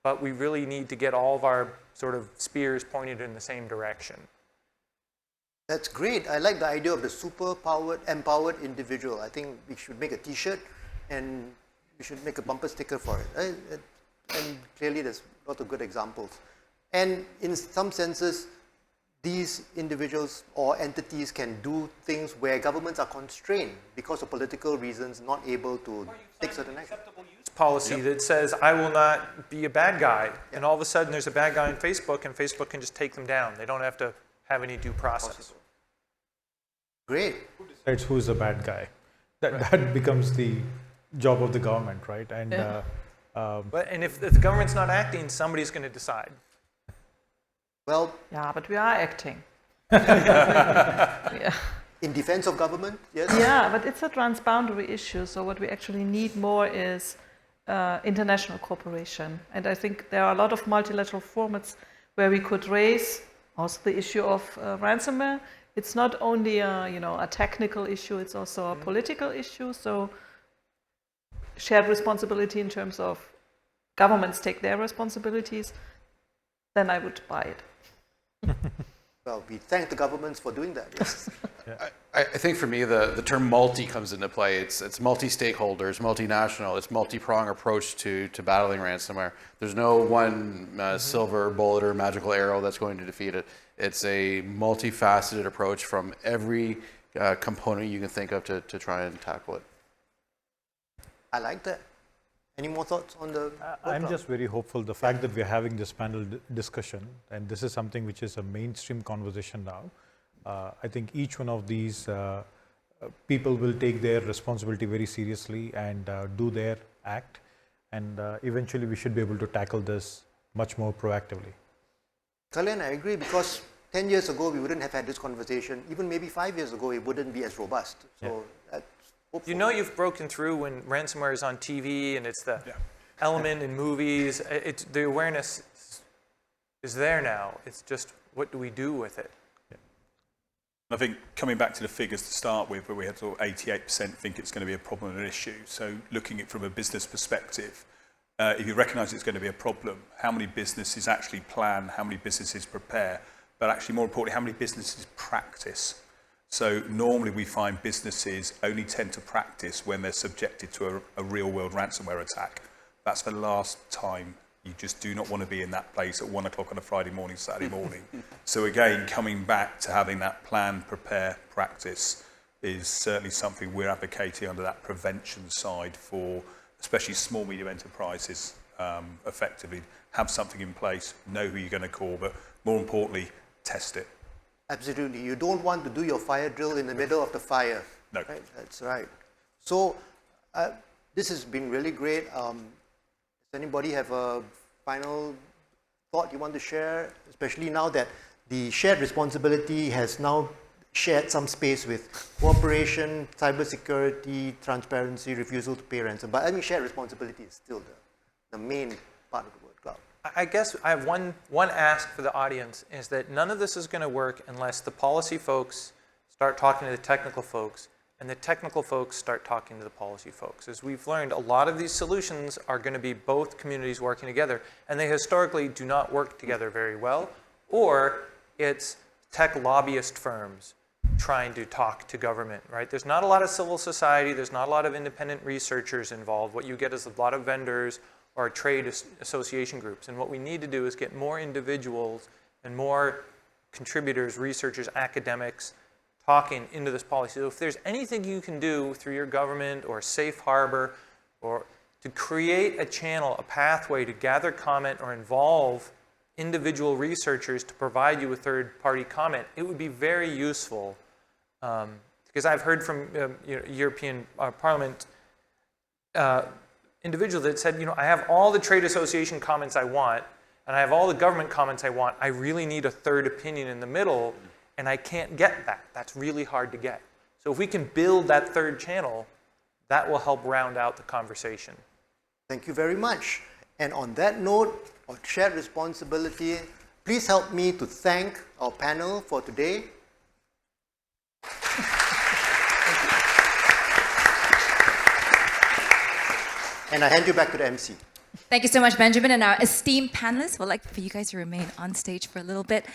but we really need to get all of our sort of spears pointed in the same direction. That's great. I like the idea of the super-powered, empowered individual. I think we should make a T-shirt and we should make a bumper sticker for it. And clearly there's lots of good examples. And in some senses, these individuals or entities can do things where governments are constrained because of political reasons, not able to take certain action. Policy that says, I will not be a bad guy. And all of a sudden there's a bad guy on Facebook and Facebook can just take them down. They don't have to have any due process. Great. Who decides who is a bad guy? That becomes the job of the government, right? And and if the government's not acting, somebody's going to decide. Well, Yeah, but we are acting. in defense of government, yes? Yeah, but it's a transboundary issue. So what we actually need more is international cooperation. And I think there are a lot of multilateral formats where we could raise also the issue of ransomware. It's not only a technical issue, it's also a political issue. So shared responsibility in terms of governments take their responsibilities, then I would buy it. Well, we thank the governments for doing that, yes. I think for me, the term multi comes into play. It's multi-stakeholders, multinational, it's multi-prong approach to battling ransomware. There's no one silver bullet or magical arrow that's going to defeat it. It's a multifaceted approach from every component you can think of to try and tackle it. I like that. Any more thoughts on the I'm just very hopeful. The fact that we're having this panel discussion, and this is something which is a mainstream conversation now, I think each one of these people will take their responsibility very seriously and do their act, and eventually we should be able to tackle this much more proactively. Kalyan, I agree, because 10 years ago we wouldn't have had this conversation. Even maybe 5 years ago it wouldn't be as robust. So that's hopeful. You know you've broken through when ransomware is on TV and it's the element in movies. The awareness is there now. It's just, what do we do with it? I think coming back to the figures to start with, where we had sort of 88% think it's going to be a problem and an issue. So looking at it from a business perspective, if you recognise it's going to be a problem, how many businesses actually plan, how many businesses prepare, but actually more importantly, how many businesses practice. So normally we find businesses only tend to practice when they're subjected to a real-world ransomware attack. That's the last time. You just do not want to be in that place at 1 o'clock on a Friday morning, Saturday morning. So again, coming back to having that plan, prepare, practice is certainly something we're advocating under that prevention side for especially small, medium enterprises, effectively. Have something in place, know who you're going to call, but more importantly, test it. Absolutely. You don't want to do your fire drill in the middle of the fire. No. Right? That's right. So this has been really great. Does anybody have a final thought you want to share? Especially now that the shared responsibility has now shared some space with cooperation, cybersecurity, transparency, refusal to pay ransom. But I mean, shared responsibility is still the main part of the word cloud. I guess I have one ask for the audience is that none of this is going to work unless the policy folks start talking to the technical folks and the technical folks start talking to the policy folks. As we've learned, a lot of these solutions are going to be both communities working together, and they historically do not work together very well, or it's tech lobbyist firms trying to talk to government, right? There's not a lot of civil society, there's not a lot of independent researchers involved. What you get is a lot of vendors or trade association groups. And what we need to do is get more individuals and more contributors, researchers, academics, talking into this policy. So if there's anything you can do through your government or safe harbor or to create a channel, a pathway to gather comment or involve individual researchers to provide you with third-party comment, it would be very useful. Because I've heard from European Parliament individuals that said, I have all the trade association comments I want, and I have all the government comments I want. I really need a third opinion in the middle. and I can't get that. That's really hard to get. So if we can build that third channel, that will help round out the conversation. Thank you very much. And on that note of shared responsibility, please help me to thank our panel for today. And I hand you back to the MC. Thank you so much, Benjamin. And our esteemed panelists, we'd like for you guys to remain on stage for a little bit.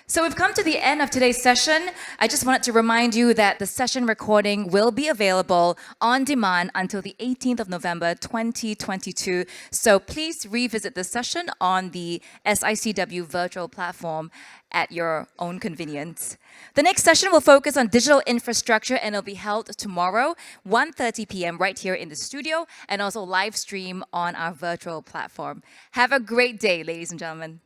So we've come to the end of today's session. I just wanted to remind you that the session recording will be available on demand until the 18th of November, 2022. So please revisit the session on the SICW virtual platform at your own convenience. The next session will focus on digital infrastructure, and it'll be held tomorrow, 1:30 p.m. right here in the studio, and also live stream on our virtual platform. Have a great day, ladies and gentlemen.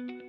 you.